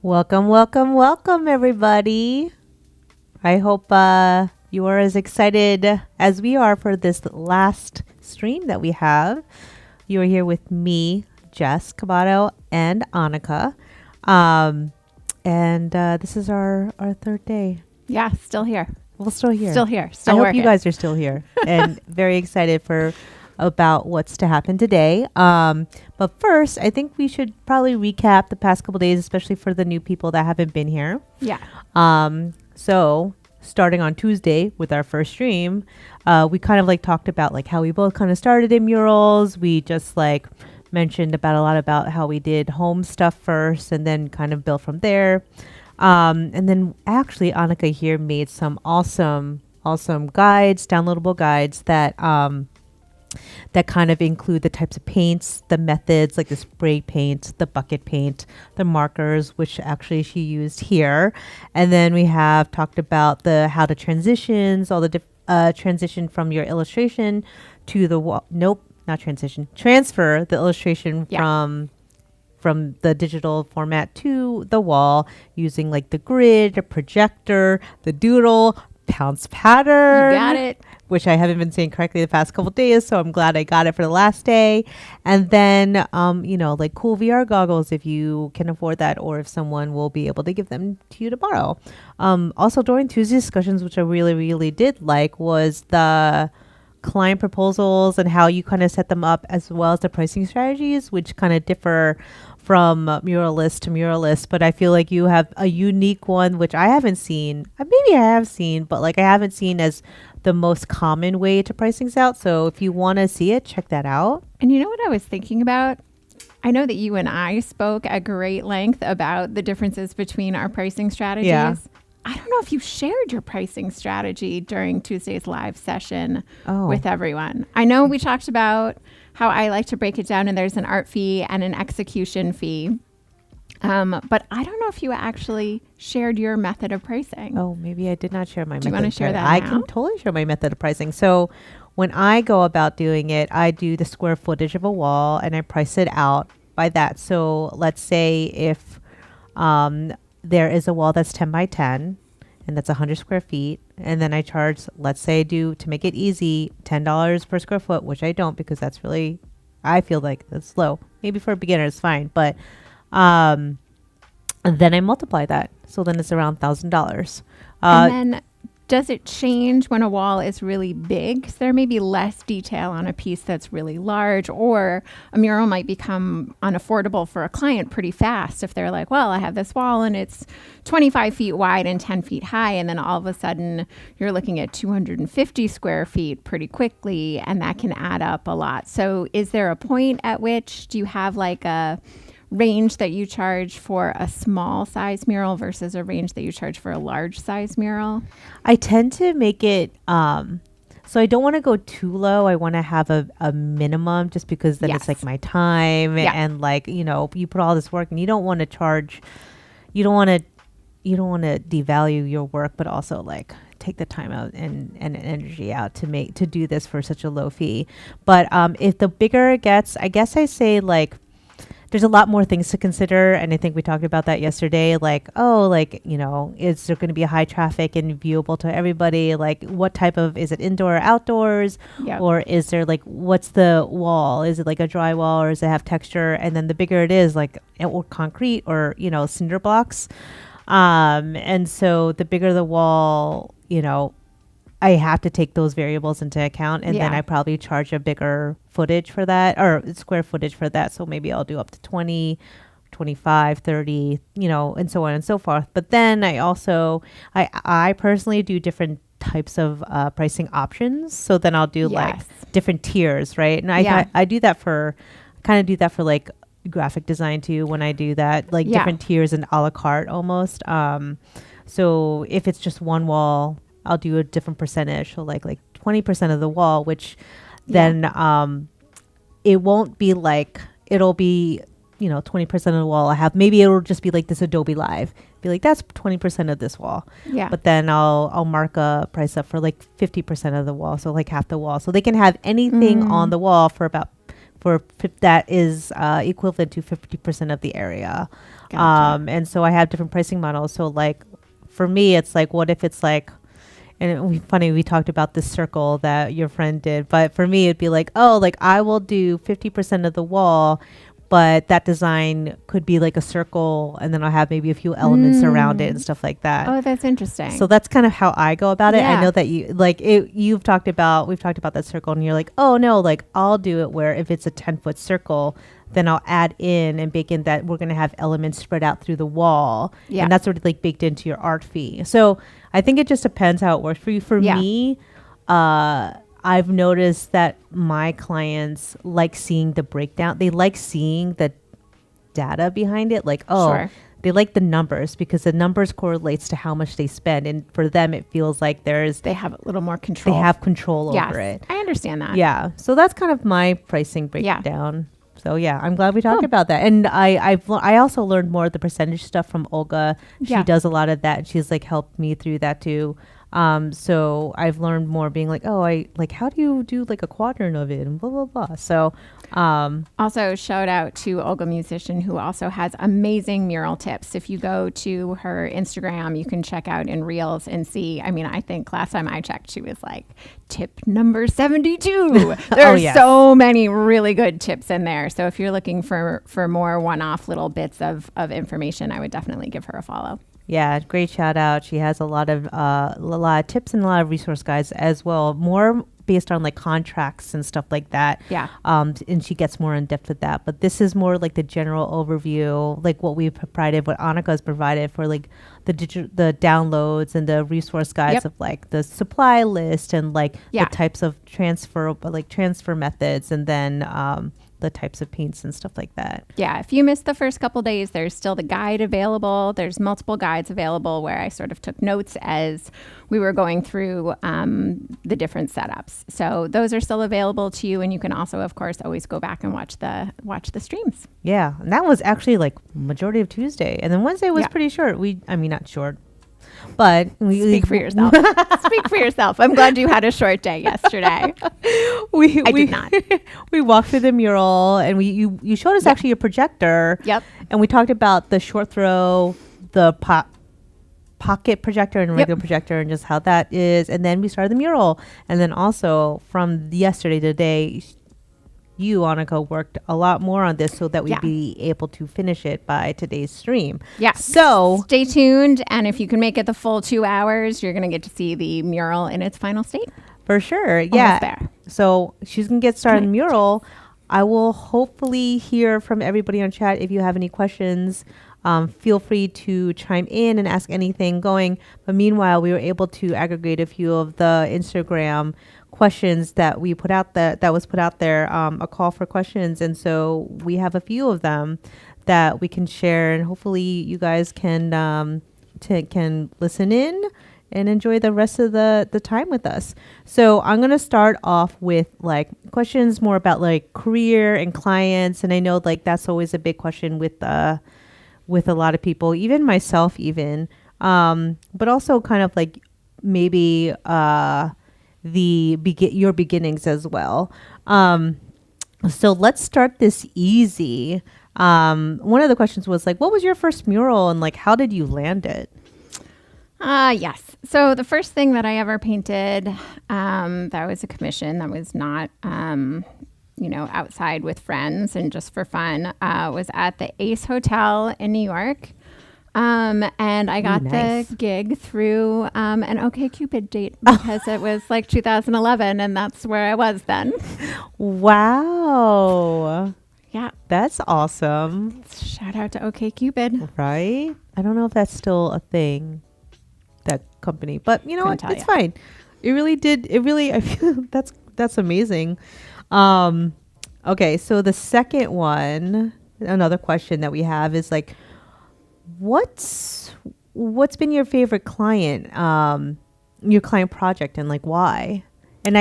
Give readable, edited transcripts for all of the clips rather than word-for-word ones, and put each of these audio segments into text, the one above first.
Welcome, welcome, welcome, everybody. I hope you are as excited as we are for this last stream that we have. You are here with me, Jess, Cabato, and Annica. And this is our third day. Yeah, still here. Well, still here. Still here. I Still hope working. you guys are still here and very excited about what's to happen today. But first, I think we should probably recap the past couple days, especially for the new people that haven't been here. Yeah. So starting on Tuesday with our first stream, we kind of like talked about like how we both kind of started in murals. We just like mentioned about a lot about how we did home stuff first and then kind of built from there. And then actually Annica here made some awesome guides, downloadable guides that that kind of include the types of paints, the methods like the spray paint, the bucket paint, the markers, which actually she used here. And then we have talked about the how to transitions, all the transition from your illustration to the wall. Nope, not transition. Transfer the illustration from the digital format to the wall using like the grid, the projector, the doodle, pounce pattern. You got it. Which I haven't been saying correctly the past couple of days, so I'm glad I got it for the last day. And then, like cool VR goggles if you can afford that, or if someone will be able to give them to you to borrow. Also, during Tuesday discussions, which I really, really did like, was the client proposals and how you kind of set them up, as well as the pricing strategies, which kind of differ from muralist to muralist. But I feel like you have a unique one, which I haven't seen. Maybe I have seen, but like I haven't seen as the most common way to price things out. So if you want to see it, check that out. And you know what I was thinking about? I know that you and I spoke at great length about the differences between our pricing strategies. Yeah. I don't know if you shared your pricing strategy during Tuesday's live session with everyone. I know we talked about how I like to break it down and there's an art fee and an execution fee. But I don't know if you actually shared your method of pricing. Oh, maybe I did not share my method. Do you want to share that I now? can totally share my method of pricing. So when I go about doing it, I do the square footage of a wall and I price it out by that. So let's say if there is a wall that's 10 by 10 and that's 100 square feet. And then I charge, let's say to make it easy, $10 per square foot, which I don't because that's really, I feel like that's low. Maybe for a beginner it's fine. But and then I multiply that. So then it's around $1,000. And then does it change when a wall is really big? So there may be less detail on a piece that's really large, or a mural might become unaffordable for a client pretty fast if they're like, well, I have this wall and it's 25 feet wide and 10 feet high. And then all of a sudden you're looking at 250 square feet pretty quickly, and that can add up a lot. So is there a point at which do you have like a range that you charge for a small size mural versus a range that you charge for a large size mural? I tend to make it, so I don't want to go too low. I want to have a minimum just because then it's like my time and like, you put all this work and you don't want to charge, you don't want to devalue your work, but also like take the time out and energy out to do this for such a low fee. But if the bigger it gets, I guess I say like, there's a lot more things to consider. And I think we talked about that yesterday. Like, is there going to be a high traffic and viewable to everybody? Like what type of, is it indoor or outdoors? Yep. Or is there like, what's the wall? Is it like a dry wall or does it have texture? And then the bigger it is, like or concrete or, cinder blocks. And so the bigger the wall, I have to take those variables into account, and then I probably charge a bigger footage for that, or square footage for that. So maybe I'll do up to 20, 25, 30, and so on and so forth. But then I also, I personally do different types of pricing options. So then I'll do like different tiers, right? And I do that for like graphic design too, when I do that, like different tiers and a la carte almost. So if it's just one wall, I'll do a different percentage. So like 20% of the wall, which then it won't be like, it'll be, 20% of the wall I have. Maybe it'll just be like this Adobe Live. Be like, that's 20% of this wall. Yeah. But then I'll mark a price up for like 50% of the wall. So like half the wall. So they can have anything on the wall for about that is equivalent to 50% of the area. Gotcha. And so I have different pricing models. So like for me, it's like, what if it's like, and we talked about this circle that your friend did, but for me, it'd be like, oh, like I will do 50% of the wall, but that design could be like a circle, and then I'll have maybe a few elements around it and stuff like that. Oh, that's interesting. So that's kind of how I go about it. I Yeah. know that we've talked about that circle, and you're like, oh no, like I'll do it where if it's a 10-foot circle, then I'll add in and bake in that we're going to have elements spread out through the wall. Yeah. And that's sort of like baked into your art fee. So I think it just depends how it works for you. For Yeah. me, I've noticed that my clients like seeing the breakdown. They like seeing the data behind it. Like, oh, Sure. they like the numbers because the numbers correlates to how much they spend. And for them, it feels like They have a little more control. they have control Yes, over it. I understand that. Yeah. So that's kind of my pricing Yeah. breakdown. So yeah, I'm glad we talked Cool. about that. And I also learned more of the percentage stuff from Olga. She Yeah. does a lot of that. She's like helped me through that too. So I've learned more being like, oh, I like, how do you do like a quadrant of it and blah, blah, blah. So, Also, shout out to Olga Musician, who also has amazing mural tips. If you go to her Instagram, you can check out in Reels and see. I mean, I think last time I checked, she was like tip number 72. There are yes. so many really good tips in there. So if you're looking for more one-off little bits of information, I would definitely give her a follow. yeah, great shout out. She has a lot of tips and a lot of resource guides as well. More based on like contracts and stuff like that. Yeah. And she gets more in depth with that. But this is more like the general overview, like what we've provided, what Annica has provided for like the downloads and the resource guides Yep. of like the supply list and like Yeah. the types of transfer methods, and then the types of paints and stuff like that. Yeah, if you missed the first couple days, there's still the guide available. There's multiple guides available where I sort of took notes as we were going through the different setups. So those are still available to you, and you can also, of course, always go back and watch the streams. Yeah, and that was actually like majority of Tuesday, and then Wednesday was Yeah. pretty short. Not short, but Speak for yourself. Speak for yourself. I'm glad you had a short day yesterday. I did not. We walked through the mural, and you showed us actually a projector. Yep. And we talked about the short throw, the pocket projector and regular projector, and just how that is. And then we started the mural, and then also from yesterday to today, you, Annika, worked a lot more on this so that we'd Yeah. be able to finish it by today's stream. Yeah. So Stay tuned, and if you can make it the full 2 hours, you're going to get to see the mural in its final state. for sure, yeah. there. So she's gonna get started on the mural. I will hopefully hear from everybody on chat. If you have any questions, feel free to chime in and ask anything going. But meanwhile, we were able to aggregate a few of the Instagram questions that we put out that was put out there, a call for questions. And so we have a few of them that we can share, and hopefully you guys can listen in and enjoy the rest of the time with us. So I'm going to start off with like questions more about like career and clients. And I know like that's always a big question with a lot of people, even myself, but also kind of like maybe your beginnings as well. So let's start this easy. One of the questions was like, what was your first mural and like, how did you land it? Yes. So the first thing that I ever painted, that was a commission that was not, outside with friends and just for fun, was at the Ace Hotel in New York. And I got nice. the gig through an OkCupid date because it was like 2011 and that's where I was then. Wow. Yeah. That's awesome. Shout out to OkCupid. Right? I don't know if that's still a thing, that company, but you know Couldn't what? tell It's ya. fine. I feel that's amazing. Okay. So the second one, another question that we have is like, what's been your favorite client, your client project, and like why? And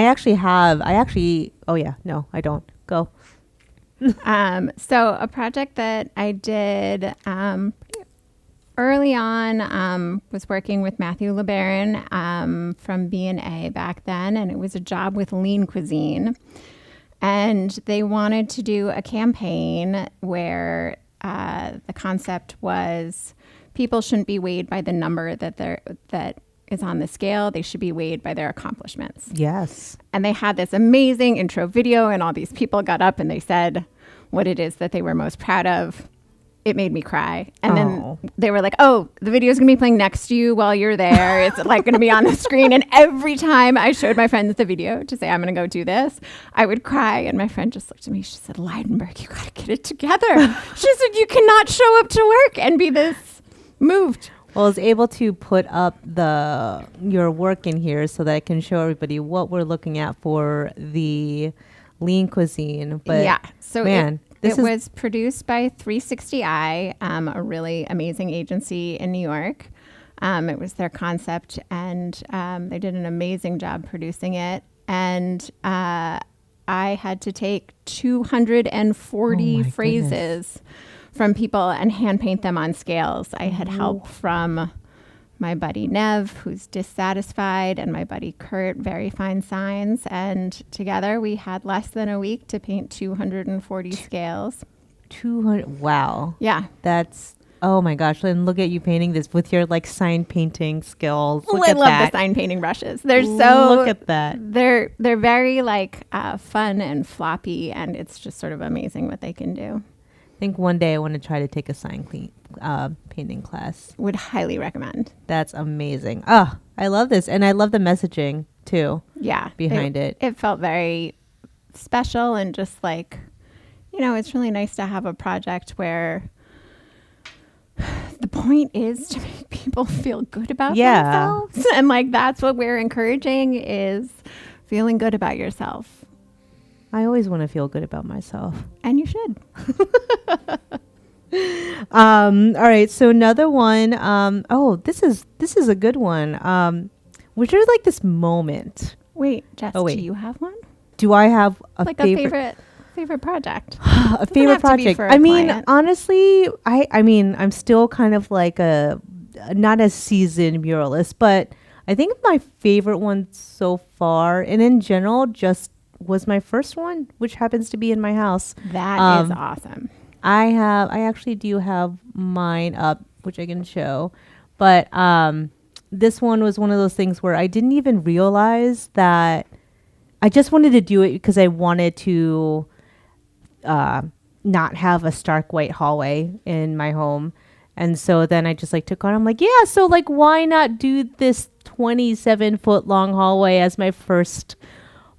oh yeah, no, I don't. Go. So a project that I did early on was working with Matthew LeBaron from B&A back then, and it was a job with Lean Cuisine. And they wanted to do a campaign where the concept was people shouldn't be weighed by the number that is on the scale. They should be weighed by their accomplishments. Yes. And they had this amazing intro video, and all these people got up and they said what it is that they were most proud of. It made me cry. And then they were like, oh, the video is going to be playing next to you while you're there. It's like going to be on the screen. And every time I showed my friends the video to say, I'm going to go do this, I would cry. And my friend just looked at me. She said, Lydenberg, you got to get it together. She said, you cannot show up to work and be this moved. Well, I was able to put up your work in here so that I can show everybody what we're looking at for the lean cuisine. But yeah, so man, it was produced by 360i, a really amazing agency in New York. It was their concept, and they did an amazing job producing it. And I had to take 240 phrases from people and hand paint them on scales. I had help from my buddy Nev, who's dissatisfied, and my buddy Kurt, very fine signs. And together we had less than a week to paint 240 scales. 200. Wow. Yeah. That's, oh my gosh. And look at you painting this with your like sign painting skills. Well, I love the sign painting brushes. They're so, look at that. They're very like fun and floppy, and it's just sort of amazing what they can do. I think one day I want to try to take a painting class. Would highly recommend. That's amazing. Oh, I love this. And I love the messaging too. Yeah. Behind it. It felt very special, and just like, it's really nice to have a project where the point is to make people feel good about themselves. And like, that's what we're encouraging, is feeling good about yourself. I always want to feel good about myself. And you should. All right. So another one. This is a good one. Which is like this moment. Wait, Jess, do you have one? Do I have a favorite project? A favorite project. I mean, honestly, I'm still kind of like not a seasoned muralist, but I think my favorite one so far, and in general, just was my first one, which happens to be in my house. That is awesome. I actually do have mine up, which I can show, but this one was one of those things where I didn't even realize that I just wanted to do it because I wanted to not have a stark white hallway in my home. And so then I just like took on, I'm like, yeah, so like, why not do this 27-foot long hallway as my first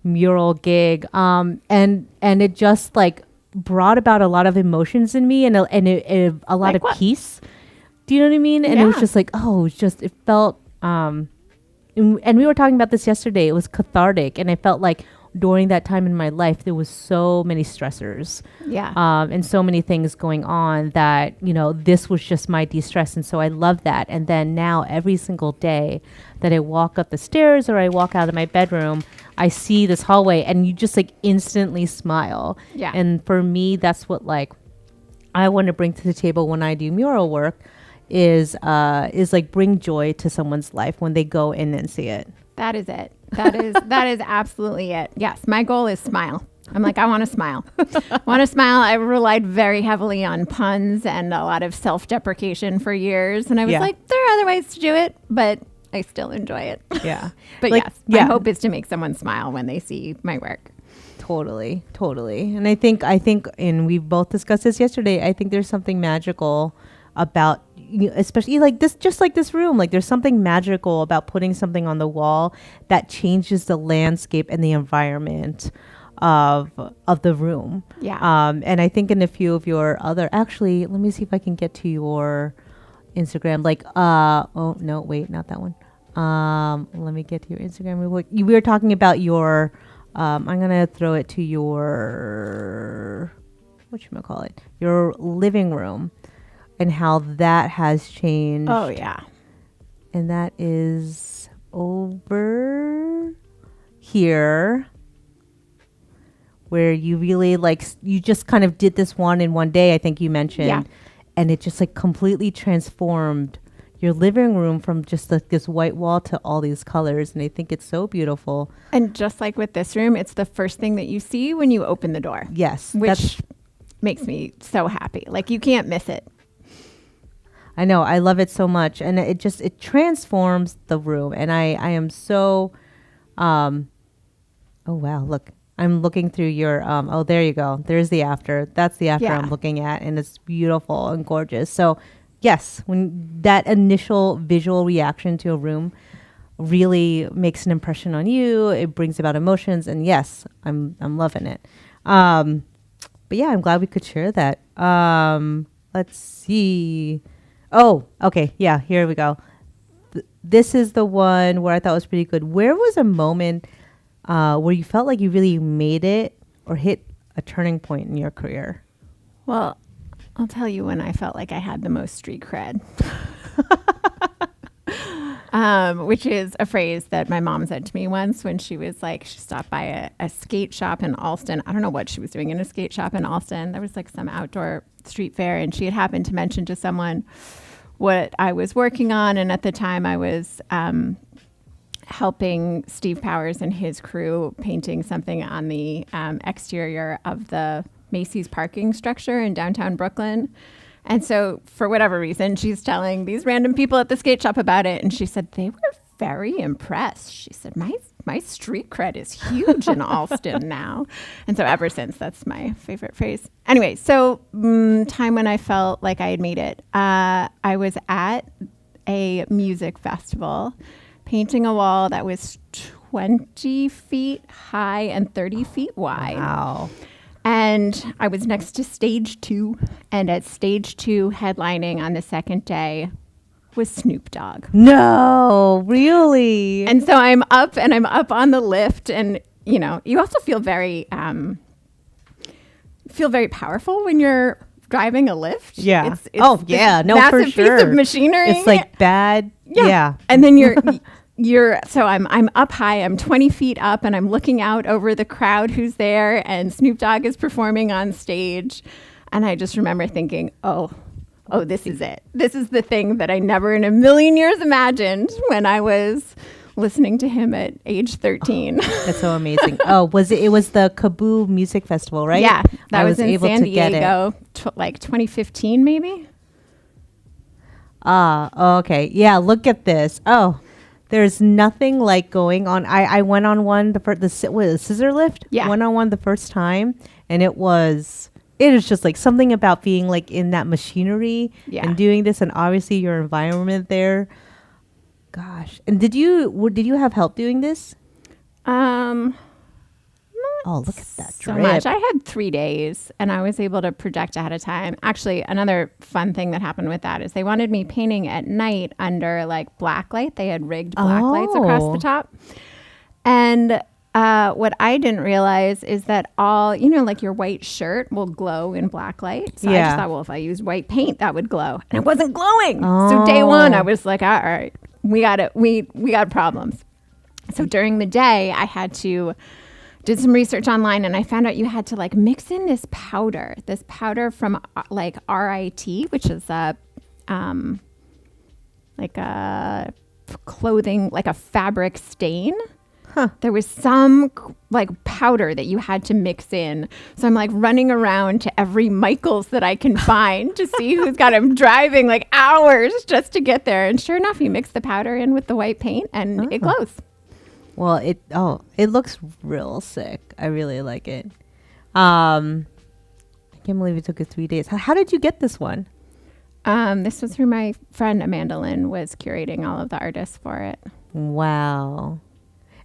mural gig? And it just like brought about a lot of emotions in me, and a lot of peace. Do you know what I mean? And it was just like, it felt, and we were talking about this yesterday. It was cathartic, and I felt like during that time in my life, there was so many stressors, and so many things going on that, this was just my de-stress. And so I love that. And then now every single day that I walk up the stairs or I walk out of my bedroom, I see this hallway, and you just like instantly smile. Yeah. And for me, that's what like I want to bring to the table when I do mural work is like bring joy to someone's life when they go in and see it. That is it. That is absolutely it. Yes. My goal is smile. I'm like, I want to smile. I relied very heavily on puns and a lot of self-deprecation for years. And I was like, there are other ways to do it, but I still enjoy it. Yeah. But like, yes, my hope is to make someone smile when they see my work. Totally. And I think, and we both discussed this yesterday, I think there's something magical about, especially like this, just like this room, like there's something magical about putting something on the wall that changes the landscape and the environment of the room. Yeah. And I think in a few of your other, actually, let me see if I can get to your Instagram. Like, oh no, wait, not that one. Let me get to your Instagram. We were talking about your, I'm gonna throw it to your, whatchamacallit, your living room, and how that has changed. Oh yeah. And that is over here, where you really like, you just kind of did this one in one day, I think you mentioned. Yeah. And it just like completely transformed your living room from just like this white wall to all these colors, and I think it's so beautiful. And just like with this room, it's the first thing that you see when you open the door. Yes, which makes me so happy. Like you can't miss it. I know, I love it so much, and it transforms the room, and I am so, oh wow, look, I'm looking through your oh, there you go, there's the after. That's the after I'm looking at, and it's beautiful and gorgeous. So yes, when that initial visual reaction to a room really makes an impression on you, it brings about emotions, and yes, I'm loving it. But yeah, I'm glad we could share that. Let's see. Oh, okay. Yeah, here we go. This is the one where I thought was pretty good. Where was a moment where you felt like you really made it or hit a turning point in your career? Well, I'll tell you when I felt like I had the most street cred. Which is a phrase that my mom said to me once when she was like, she stopped by a skate shop in Alston. I don't know what she was doing in a skate shop in Alston. There was like some outdoor street fair, and she had happened to mention to someone what I was working on. And at the time I was helping Steve Powers and his crew painting something on the exterior of the Macy's parking structure in downtown Brooklyn. And so for whatever reason, she's telling these random people at the skate shop about it. And she said, they were very impressed. She said, my street cred is huge in Alston now. And so ever since, that's my favorite phrase. Anyway, so time when I felt like I had made it. I was at a music festival painting a wall that was 20 feet high and 30 feet wide. Wow. And I was next to stage 2. And at stage 2, headlining on the second day was Snoop Dogg. No, really? And so I'm up on the lift. And, you know, you also feel very powerful when you're driving a lift. Yeah. It's no, for sure. Massive piece of machinery. It's like bad. Yeah. And then so I'm up high, I'm 20 feet up, and I'm looking out over the crowd who's there, and Snoop Dogg is performing on stage. And I just remember thinking, oh, this is it. This is the thing that I never in a million years imagined when I was listening to him at age 13. Oh, that's so amazing. Oh, it was the Cabato Music Festival, right? Yeah, that was in able San to get Diego, like 2015 maybe. Okay. Yeah, look at this. Oh, there's nothing like going on. I went on one, the scissor lift. Yeah. Went on one the first time, and it is just like something about being like in that machinery and doing this, and obviously your environment there. Gosh. And did you have help doing this? Oh, look at that drip. So much. I had 3 days, and I was able to project ahead of time. Actually, another fun thing that happened with that is they wanted me painting at night under like black light. They had rigged black lights across the top. And what I didn't realize is that all, like your white shirt will glow in black light. So I just thought, well, if I used white paint, that would glow. And it wasn't glowing. So day one, I was like, all right, we got it. We got problems. So during the day, I did some research online, and I found out you had to like mix in this powder from like RIT, which is like a clothing, like a fabric stain. Huh. There was some like powder that you had to mix in. So I'm like running around to every Michael's that I can find to see who's got him driving like hours just to get there. And sure enough, you mix the powder in with the white paint and it glows. Well, it looks real sick. I really like it. I can't believe it took you 3 days. How did you get this one? This was through my friend Amanda Lynn was curating all of the artists for it. Wow.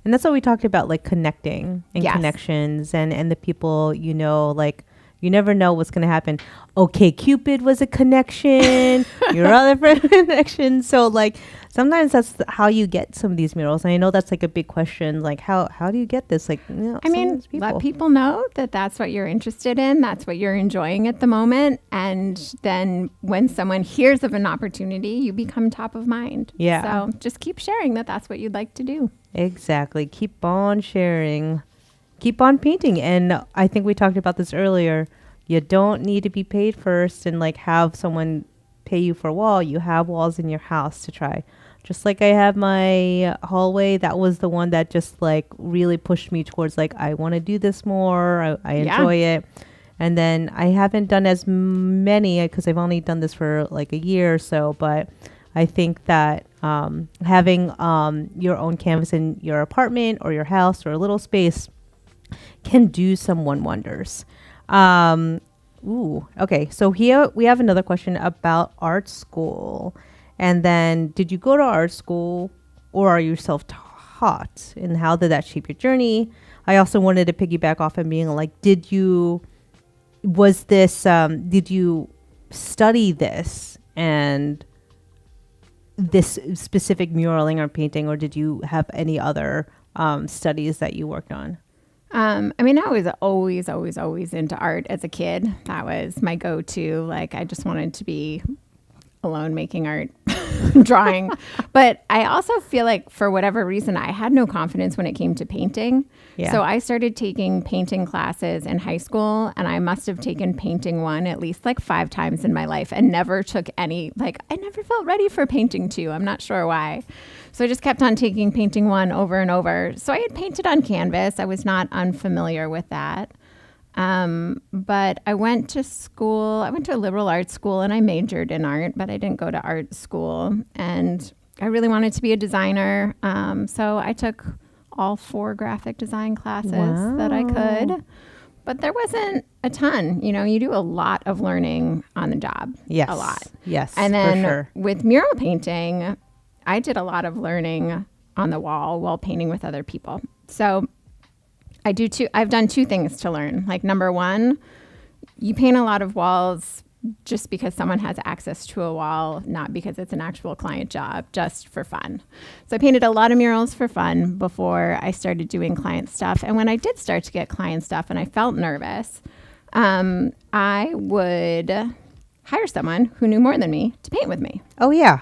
And that's what we talked about, like connecting and connections and the people, like you never know what's going to happen. Okay, Cupid was a connection. Your other friend connection. So like sometimes that's how you get some of these murals. And I know that's like a big question. Like how do you get this? Like, I mean, let people know that that's what you're interested in. That's what you're enjoying at the moment. And then when someone hears of an opportunity, you become top of mind. Yeah. So just keep sharing that's what you'd like to do. Exactly. Keep on sharing. Keep on painting. And I think we talked about this earlier. You don't need to be paid first and like have someone pay you for a wall, you have walls in your house to try. Just like I have my hallway, that was the one that just like really pushed me towards like, I want to do this more. I Yeah. enjoy it. And then I haven't done as many because I've only done this for like a year or so. But I think that having your own canvas in your apartment or your house or a little space can do someone wonders. Okay. So here we have another question about art school. And then, did you go to art school or are you self-taught? And how did that shape your journey? I also wanted to piggyback off and being like, did you study this and this specific muraling or painting, or did you have any other studies that you worked on? I mean, I was always into art as a kid. That was my go-to. Like, I just wanted to be alone making art, drawing. But I also feel like for whatever reason, I had no confidence when it came to painting. Yeah. So I started taking painting classes in high school, and I must have taken painting 1 at least like 5 times in my life and never took any, like, I never felt ready for painting 2. I'm not sure why. So I just kept on taking painting 1 over and over. So I had painted on canvas. I was not unfamiliar with that. But I went to school. I went to a liberal arts school and I majored in art, but I didn't go to art school. And I really wanted to be a designer. So I took all 4 graphic design classes that I could. But there wasn't a ton. You know, you do a lot of learning on the job. Yes. A lot. Yes. And then for sure. with mural painting, I did a lot of learning on the wall while painting with other people. So I've done 2 things to learn. Like, number 1, you paint a lot of walls just because someone has access to a wall, not because it's an actual client job, just for fun. So I painted a lot of murals for fun before I started doing client stuff. And when I did start to get client stuff and I felt nervous, I would hire someone who knew more than me to paint with me. Oh, yeah.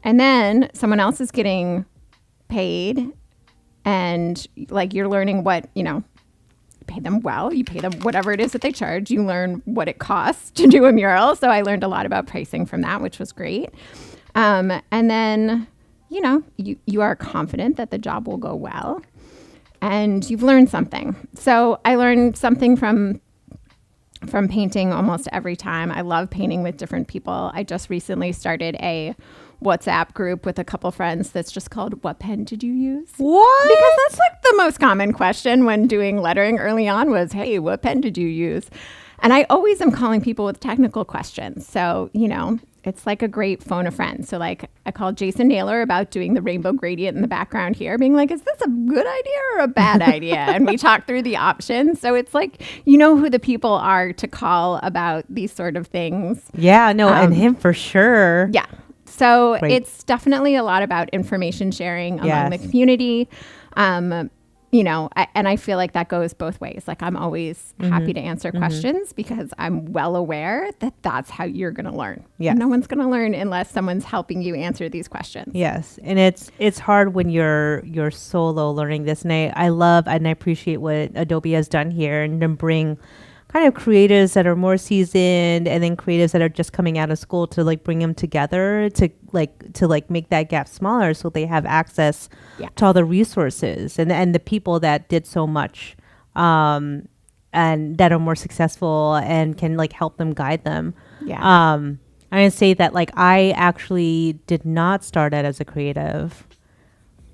And then someone else is getting paid, and like, you're learning what, you pay them well, you pay them whatever it is that they charge, you learn what it costs to do a mural. So I learned a lot about pricing from that, which was great. And then, you are confident that the job will go well and you've learned something. So I learned something from painting almost every time. I love painting with different people. I just recently started a WhatsApp group with a couple friends that's just called "What pen did you use?" What? Because that's like the most common question when doing lettering early on was, "Hey, what pen did you use?" And I always am calling people with technical questions. So, it's like a great phone a friend. So like, I called Jason Naylor about doing the rainbow gradient in the background here, being like, is this a good idea or a bad idea? And we talked through the options. So it's like, who the people are to call about these sort of things. Yeah, no, and him for sure. Yeah. So Great. It's definitely a lot about information sharing among the community. And I feel like that goes both ways. Like, I'm always happy to answer questions because I'm well aware that that's how you're going to learn. Yes. No one's going to learn unless someone's helping you answer these questions. Yes. And it's hard when you're solo learning this. And I love and I appreciate what Adobe has done here and then bring kind of creatives that are more seasoned and then creatives that are just coming out of school to like bring them together to make that gap smaller so they have access to all the resources and the people that did so much and that are more successful and can like help them guide them. I'm gonna say that like I actually did not start out as a creative.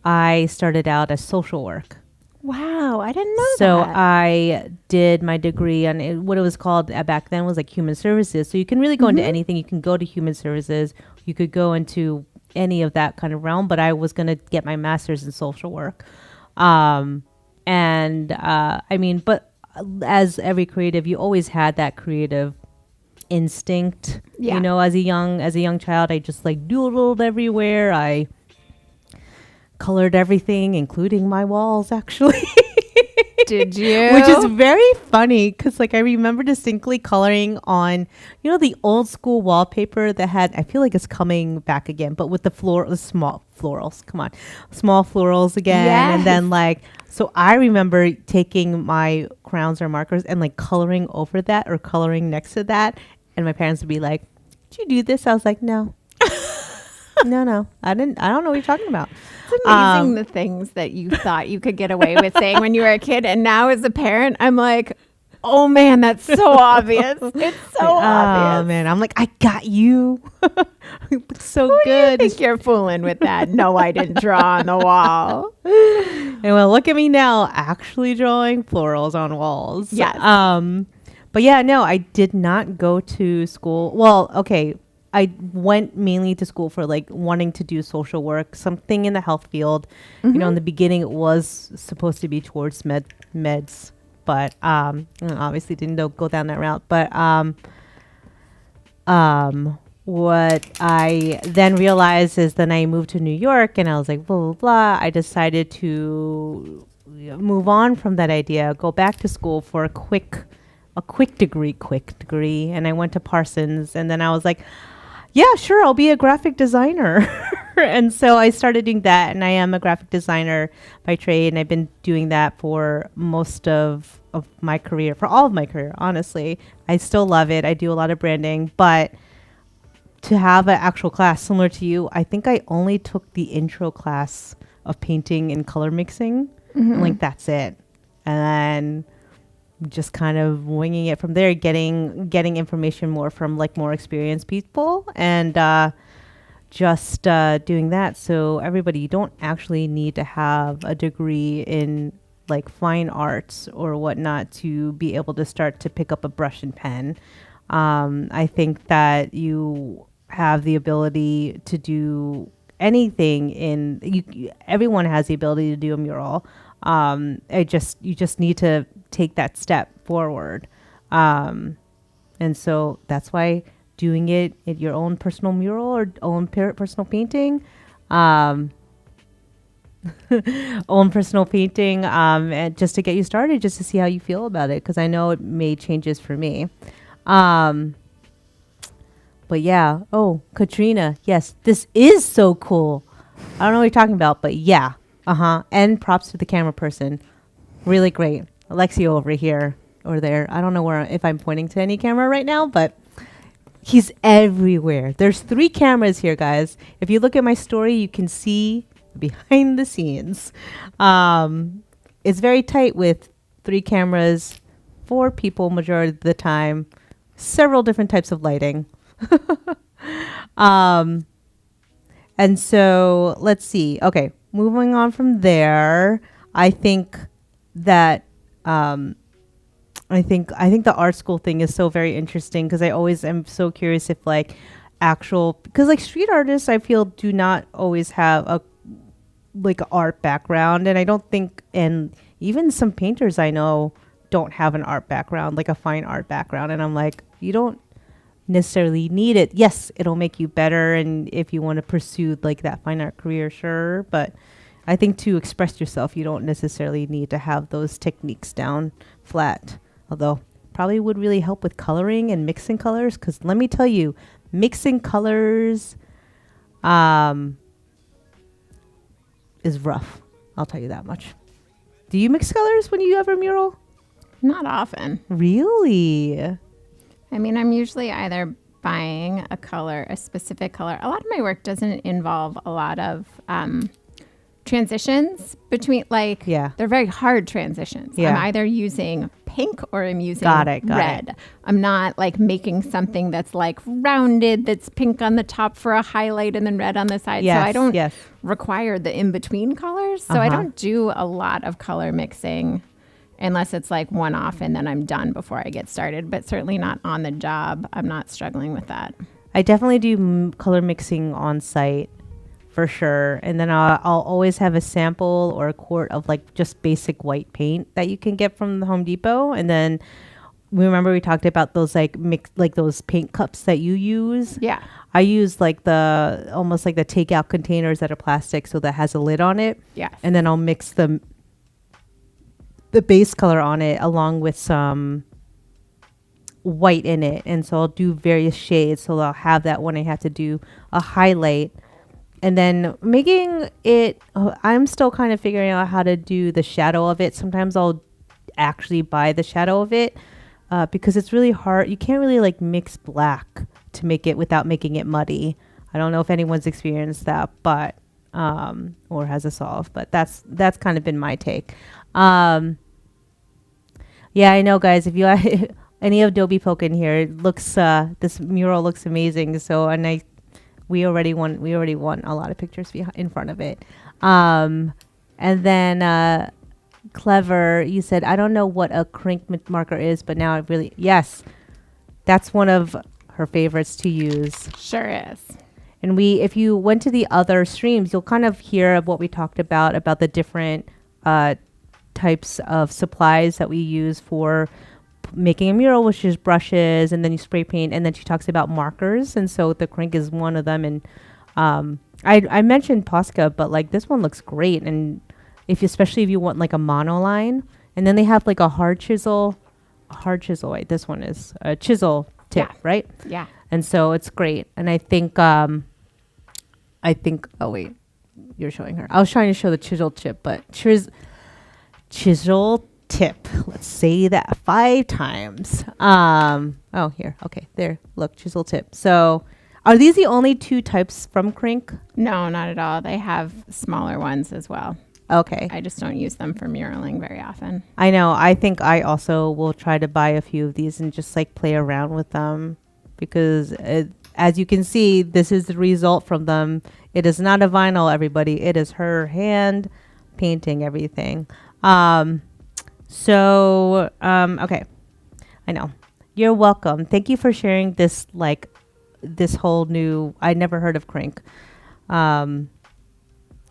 I started out as social work. Wow, I didn't know So that. I did my degree on what it was called back then was like human services. So you can really go into anything. You can go to human services. You could go into any of that kind of realm. But I was going to get my master's in social work. But as every creative, you always had that creative instinct. Yeah. As a young child, I just like doodled everywhere. I colored everything, including my walls, actually. Did you? Which is very funny because like I remember distinctly coloring on, the old school wallpaper that had, I feel like it's coming back again, but with the small florals again. Yes. And then like, so I remember taking my crayons or markers and like coloring over that or coloring next to that. And my parents would be like, did you do this? I was like, no. No, I didn't. I don't know what you're talking about. It's amazing the things that you thought you could get away with saying when you were a kid. And now as a parent, I'm like, oh man, that's so obvious. It's so obvious. Oh man, I'm like, I got you. It's so Who good. do you think you're fooling with that? No, I didn't draw on the wall. And well, look at me now, actually drawing florals on walls. Yes. But yeah, no, I did not go to school. Well, okay. I went mainly to school for like wanting to do social work, something in the health field. You know, in the beginning it was supposed to be towards meds, but obviously didn't go down that route. But what I then realized is then I moved to New York and I was like, blah, blah, blah. I decided to move on from that idea, go back to school for a quick degree. And I went to Parsons and then I was like, yeah, sure, I'll be a graphic designer. And so I started doing that, and I am a graphic designer by trade, and I've been doing that for most of my career, for all of my career, honestly. I still love it. I do a lot of branding, but to have an actual class similar to you, I think I only took the intro class of painting and color mixing, and like that's it. And then just kind of winging it from there, getting information more from like more experienced people, and just doing that. So everybody, you don't actually need to have a degree in like fine arts or whatnot to be able to start to pick up a brush and pen. I think that you have the ability to do anything everyone has the ability to do a mural. You just need to take that step forward. And so that's why doing it at your own personal mural or own personal painting, and just to get you started, just to see how you feel about it. Cause I know it made changes for me. But yeah. Oh, Katrina. Yes, this is so cool. I don't know what you're talking about, but yeah. And props to the camera person. Really great. Alexio over here or there. I don't know if I'm pointing to any camera right now, but he's everywhere. There's 3 cameras here, guys. If you look at my story, you can see behind the scenes. It's very tight with 3 cameras, 4 people majority of the time, several different types of lighting. And so let's see. Okay. Moving on from there, I think that I think the art school thing is so very interesting because I always am so curious if like because like street artists I feel do not always have a art background, and I don't think, and even some painters I know don't have an art background, like a fine art background, and I'm like, you don't necessarily need it. Yes, it'll make you better, and if you want to pursue like that fine art career, sure, but I think to express yourself you don't necessarily need to have those techniques down flat, although probably would really help with coloring and mixing colors, because let me tell you, mixing colors is rough. I'll tell you that much. Do you mix colors when you have a mural? Not often. Really? I mean, I'm usually either buying a specific color. A lot of my work doesn't involve a lot of transitions between, they're very hard transitions. Yeah. I'm either using pink or I'm using red. It. I'm not like making something that's like rounded, that's pink on the top for a highlight and then red on the side. Yes, so I don't yes. require the in-between colors. So I don't do a lot of color mixing unless it's like one off and then I'm done before I get started, but certainly not on the job. I'm not struggling with that. I definitely do color mixing on site for sure. And then I'll always have a sample or a quart of like just basic white paint that you can get from the Home Depot. And then remember we talked about those those paint cups that you use. Yeah. I use like almost like the takeout containers that are plastic, so that has a lid on it. Yes. And then I'll mix the base color on it along with some white in it. And so I'll do various shades. So I'll have that when I have to do a highlight. And then making it, I'm still kind of figuring out how to do the shadow of it. Sometimes I'll actually buy the shadow of it because it's really hard. You can't really like mix black to make it without making it muddy. I don't know if anyone's experienced that, but or has a solve, but that's kind of been my take. Yeah, I know, guys. If you any Adobe folk in here, it looks this mural looks amazing. So we already won a lot of pictures in front of it. And then Clever, you said, I don't know what a crink marker is, but now it really, yes, that's one of her favorites to use. Sure is. And if you went to the other streams, you'll kind of hear what we talked about the different types of supplies that we use for making a mural, which is brushes, and then you spray paint, and then she talks about markers, and so the crink is one of them. And I mentioned Posca, but like this one looks great, and especially if you want like a monoline, and then they have like a hard chisel. Wait, this one is a chisel tip, right? Yeah. And so it's great, and I think oh wait, you're showing her. I was trying to show the chisel tip, but chisel tip. Let's say that 5 times. Oh, here. Okay, there. Look, chisel tip. So, are these the only 2 types from Crink? No, not at all. They have smaller ones as well. Okay. I just don't use them for muraling very often. I know. I think I also will try to buy a few of these and just like play around with them, because as you can see, this is the result from them. It is not a vinyl, everybody. It is her hand painting everything. Okay. I know. You're welcome. Thank you for sharing this, this whole new, I never heard of Crink.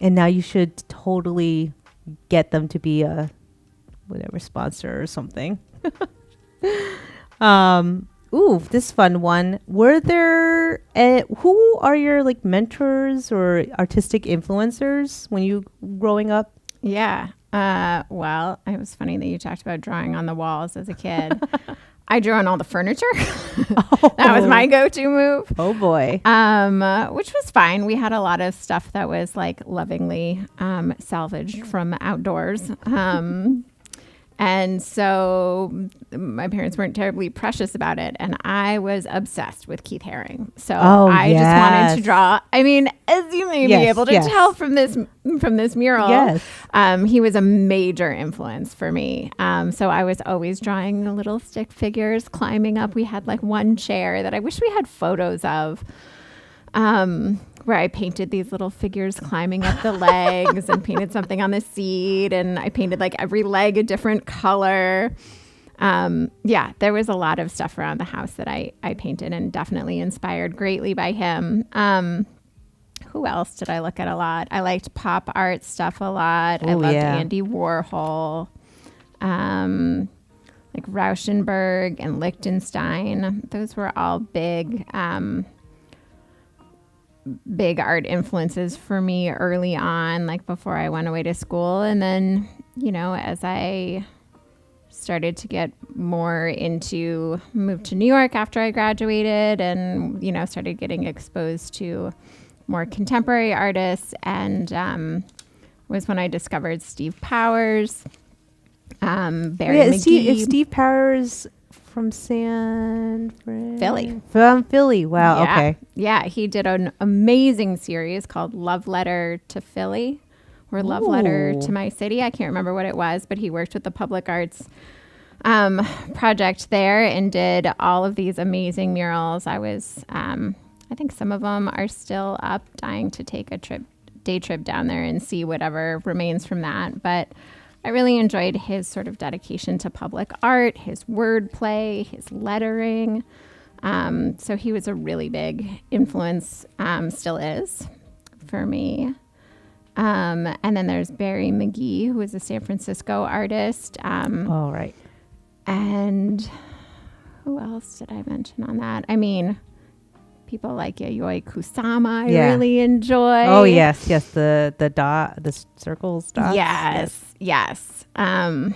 And now you should totally get them to be a whatever sponsor or something. Ooh, this fun one. Were there, who are your like mentors or artistic influencers when you growing up? Yeah. Well, it was funny that you talked about drawing on the walls as a kid. I drew on all the furniture. That was my go-to move. Oh boy. Which was fine. We had a lot of stuff that was like lovingly salvaged from outdoors. And so my parents weren't terribly precious about it. And I was obsessed with Keith Haring. So I just wanted to draw. I mean, as you may be able to tell from this mural, he was a major influence for me. So I was always drawing the little stick figures climbing up. We had like one chair that I wish we had photos of. Where I painted these little figures climbing up the legs and painted something on the seat. And I painted like every leg a different color. There was a lot of stuff around the house that I painted, and definitely inspired greatly by him. Who else did I look at a lot? I liked pop art stuff a lot. I loved Andy Warhol, like Rauschenberg and Lichtenstein. Those were all big art influences for me early on, like before I went away to school. And then, as I started to get more moved to New York after I graduated and, started getting exposed to more contemporary artists, and was when I discovered Steve Powers, Barry McGee. Is Steve Powers from Philly? From Philly. Wow. Yeah. Okay. Yeah. He did an amazing series called Love Letter to Philly, or Love Letter to My City. I can't remember what it was, but he worked with the Public Arts project there and did all of these amazing murals. I think some of them are still up, dying to take a day trip down there and see whatever remains from that. But I really enjoyed his sort of dedication to public art, his wordplay, his lettering. So he was a really big influence, still is, for me. And then there's Barry McGee, who is a San Francisco artist. All right. And who else did I mention on that? I mean, people like Yayoi Kusama, I really enjoy. Oh yes, the circles, dots. Yes. I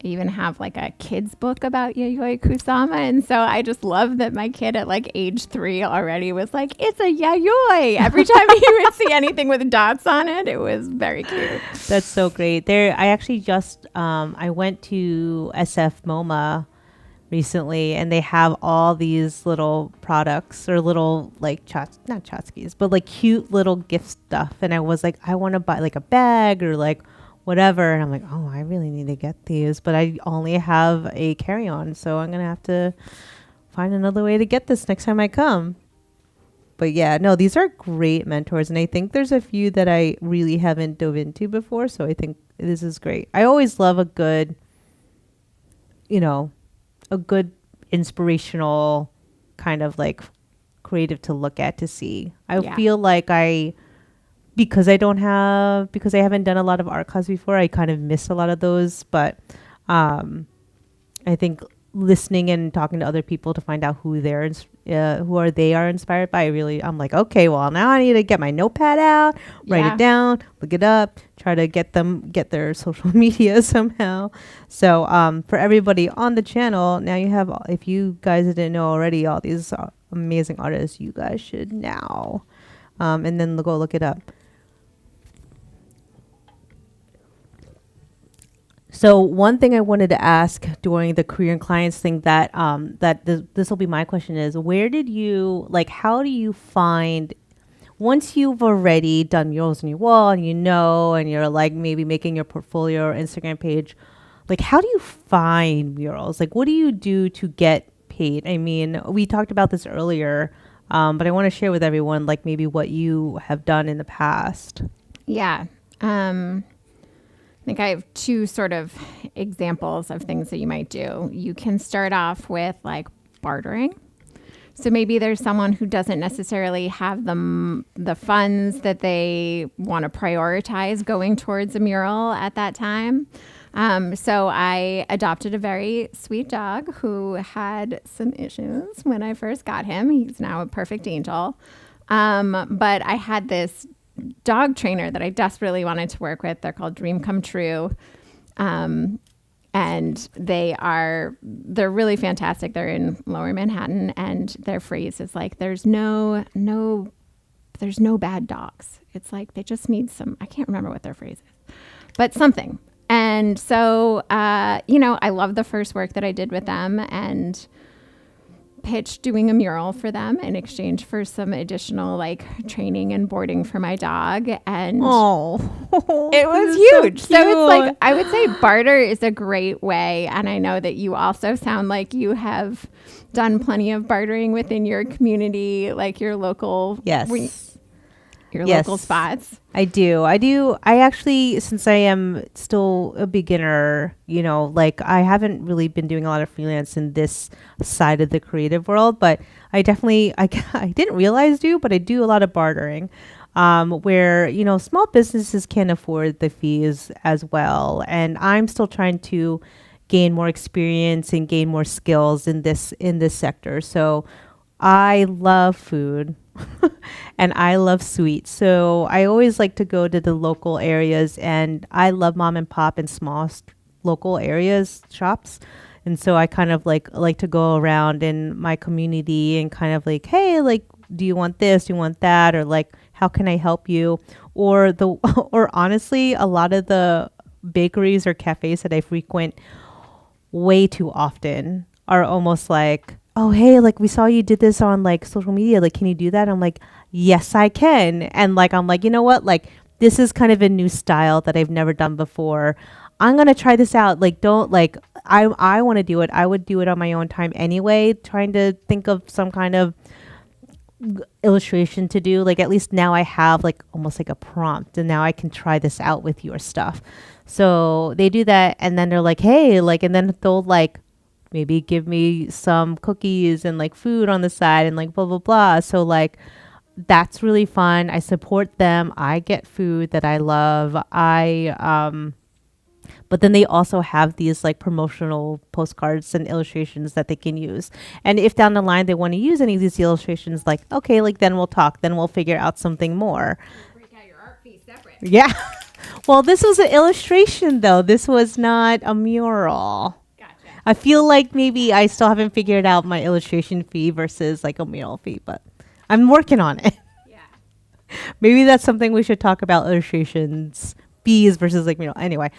even have like a kid's book about Yayoi Kusama, and so I just love that my kid at like age 3 already was like, it's a Yayoi. Every time he would see anything with dots on it, it was very cute. That's so great. I actually just I went to SF MoMA recently, and they have all these little products or little like not tchotchkes, but like cute little gift stuff. And I was like, I want to buy like a bag or like whatever. And I'm like, oh, I really need to get these, but I only have a carry-on, so I'm gonna have to find another way to get this next time I come. But yeah, no, these are great mentors, and I think there's a few that I really haven't dove into before, so I think this is great. I always love a good, a good inspirational kind of like creative to look at to see. I feel like because I haven't done a lot of art class before, I kind of miss a lot of those. But I think listening and talking to other people to find out who they are inspired by, I'm like, okay, well, now I need to get my notepad out, write it down, look it up, try to get their social media somehow. So for everybody on the channel, now you have, if you guys didn't know already, all these amazing artists, you guys should now. And then go look it up. So one thing I wanted to ask during the career and clients thing that this will be my question is, how do you find, once you've already done murals on your wall and and you're like maybe making your portfolio or Instagram page, like how do you find murals? Like what do you do to get paid? I mean, we talked about this earlier, but I want to share with everyone like maybe what you have done in the past. Yeah. I think I have two sort of examples of things that you might do. You can start off with like bartering. So maybe there's someone who doesn't necessarily have the funds that they want to prioritize going towards a mural at that time. So I adopted a very sweet dog who had some issues when I first got him. He's now a perfect angel. But I had this dog trainer that I desperately wanted to work with. They're called Dream Come True. And they're really fantastic. They're in Lower Manhattan, and their phrase is like, there's no bad dogs. It's like, they just need some, I can't remember what their phrase is, but something. And so, I love the first work that I did with them and pitched doing a mural for them in exchange for some additional like training and boarding for my dog. And it was huge. So it's like, I would say barter is a great way. And I know that you also sound like you have done plenty of bartering within your community, like your local, local spots. I do. I actually, since I am still a beginner, like I haven't really been doing a lot of freelance in this side of the creative world, but I didn't realize but I do a lot of bartering, where, small businesses can't afford the fees as well. And I'm still trying to gain more experience and gain more skills in this sector. So I love food. And I love sweets. So I always like to go to the local areas, and I love mom and pop and small local areas, shops. And so I kind of like to go around in my community and kind of like, hey, like, do you want this? Do you want that? Or like, how can I help you? Or honestly, a lot of the bakeries or cafes that I frequent way too often are almost like, oh, hey, like we saw you did this on like social media. Like, can you do that? I'm like, yes, I can. And like, I'm like, you know what? Like, this is kind of a new style that I've never done before. I'm going to try this out. Like, don't like, I want to do it. I would do it on my own time anyway, trying to think of some kind of illustration to do. Like, at least now I have like almost like a prompt, and now I can try this out with your stuff. So they do that. And then they're like, hey, like, and then they'll like, maybe give me some cookies and like food on the side and like blah, blah, blah. So like, that's really fun. I support them. I get food that I love. But then they also have these like promotional postcards and illustrations that they can use. And if down the line they want to use any of these illustrations, like, okay, like then we'll talk, then we'll figure out something more. Break out your art fee separate. Yeah. Well, this was an illustration though. This was not a mural. I feel like maybe I still haven't figured out my illustration fee versus like a mural fee, but I'm working on it. Yeah. Maybe that's something we should talk about, illustrations, fees versus like mural. Anyway,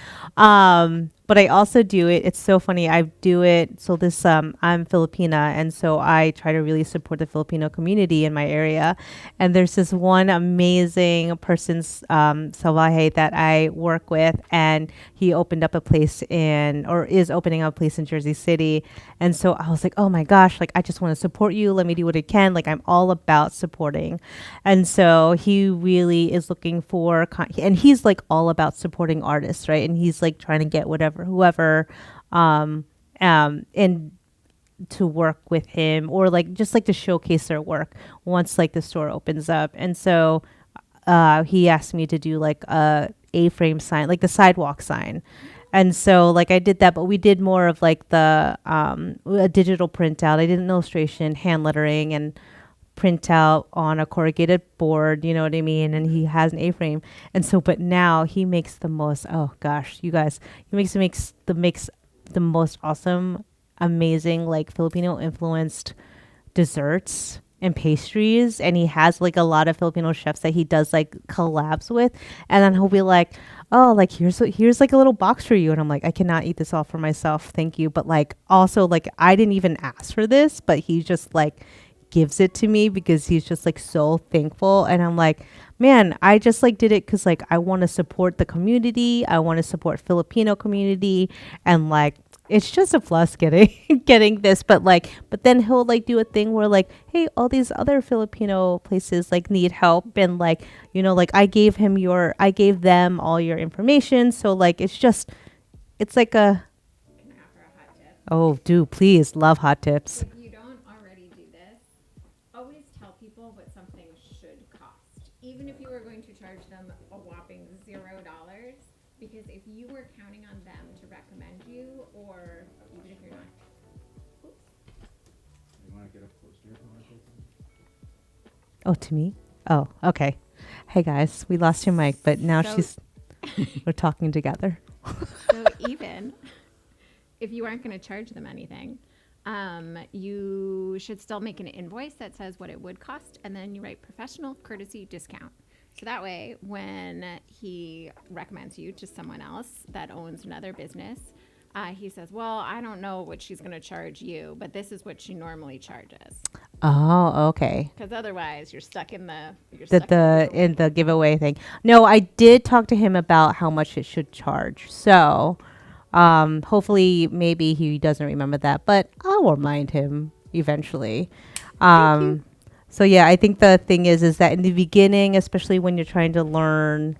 but I also do it. It's so funny. I do it. So this, I'm Filipina, and so I try to really support the Filipino community in my area. And there's this one amazing person's salvaje that I work with, and he opened up a place in, or is opening up a place in Jersey City. And so I was like, oh my gosh, like I just want to support you. Let me do what I can. Like I'm all about supporting. And so he really is looking for, and he's like all about supporting artists, right? And he's like trying to get whoever, and to work with him, or like just like to showcase their work once like the store opens up. And so he asked me to do like A-frame sign, like the sidewalk sign. And so like I did that, but we did more of like the a digital printout. I did an illustration, hand lettering, and print out on a corrugated board, you know what I mean? And he has an A-frame. And so, but now he makes the most, oh gosh, you guys, makes the most awesome, amazing, like Filipino influenced desserts and pastries. And he has like a lot of Filipino chefs that he does like collabs with. And then he'll be like, oh, like here's like a little box for you. And I'm like, I cannot eat this all for myself. Thank you. But like, also like, I didn't even ask for this, but he just like gives it to me because he's just like so thankful. And I'm like, man, I just like did it because like I want to support the community. I want to support Filipino community. And like, it's just a plus getting getting this, but then he'll like do a thing where like, hey, all these other Filipino places like need help, and like, you know, like I gave them all your information, so like it's like a, Can I offer a hot tip? oh, do please, love hot tips. If you don't already do this, always tell people what something should cost, even if you were going to charge them a whopping $0. Because if you were counting on them to recommend you, or even if you're not, oops, You want to get up close to your phone? Oh, to me? Oh, okay. Hey guys, we lost your mic, but now So- we're talking together. so even if you aren't going to charge them anything, you should still make an invoice that says what it would cost, and then you write professional courtesy discount. So that way, when he recommends you to someone else that owns another business, he says, well, I don't know what she's going to charge you, but this is what she normally charges. Oh, okay. Because otherwise, you're stuck in the In the giveaway thing. No, I did talk to him about how much it should charge. So, hopefully, maybe he doesn't remember that, but I'll remind him eventually. Thank you. So yeah, I think the thing is that in the beginning, especially when you're trying to learn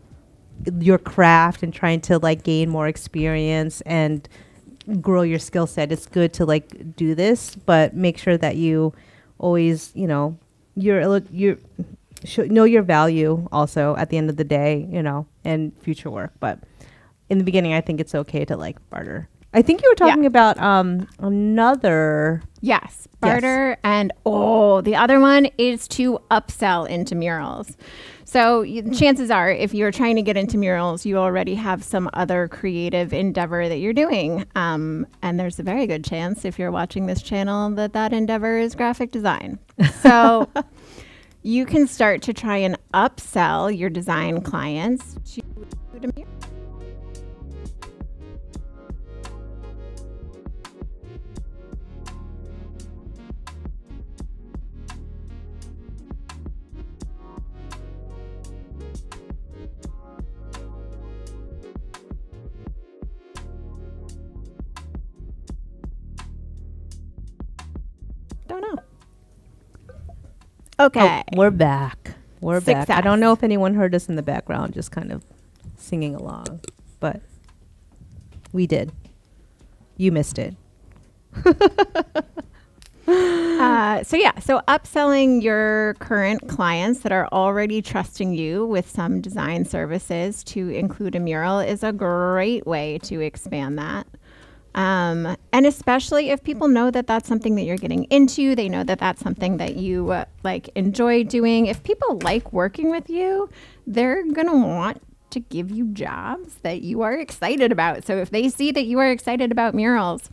your craft and trying to like gain more experience and grow your skill set, it's good to like do this, but make sure that you always, you know, you should know your value also at the end of the day, you know, and future work. But in the beginning, I think it's okay to like barter. I think you were talking about another. Yes, barter. And the other one is to upsell into murals. So chances are, if you're trying to get into murals, you already have some other creative endeavor that you're doing. And there's a very good chance, if you're watching this channel, that endeavor is graphic design. So you can start to try and upsell your design clients to the mural. Don't know. Okay. Oh, we're back. We're back. I Success. don't know if anyone heard us in the background, just kind of singing along, but we did. You missed it. So upselling your current clients that are already trusting you with some design services to include a mural is a great way to expand that. And especially if people know that that's something that you're getting into, they know that that's something that you like enjoy doing. If people like working with you, they're going to want to give you jobs that you are excited about. So if they see that you are excited about murals,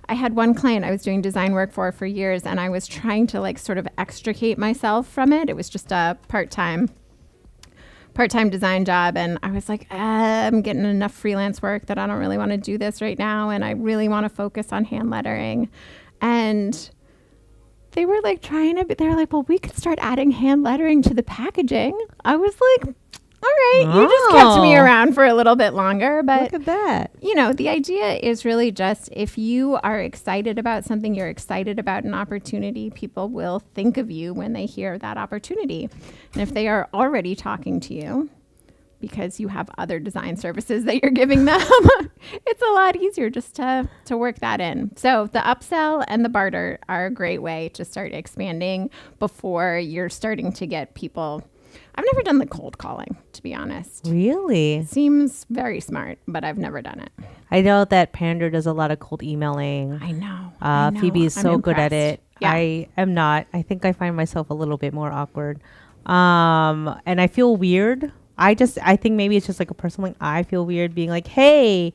I had one client I was doing design work for years, and I was trying to like sort of extricate myself from it. It was just a part-time part-time design job, and I was like, I'm getting enough freelance work that I don't really want to do this right now, and I really want to focus on hand lettering. And they were like they're like, well, we could start adding hand lettering to the packaging. I was like, all right, you just kept me around for a little bit longer. But look at that. you know, the idea is really just if you are excited about something, you're excited about an opportunity, people will think of you when they hear that opportunity. And if they are already talking to you because you have other design services that you're giving them, it's a lot easier just to work that in. So the upsell and the barter are a great way to start expanding before you're starting to get people. I've never done the cold calling, to be honest. Really? Seems very smart, but I've never done it. I know that Pander does a lot of cold emailing. I know. Phoebe is I'm so good at impressed. it. Yeah. I am not. I think I find myself a little bit more awkward. And I feel weird. I think maybe it's just like a personal thing. I feel weird being like, hey,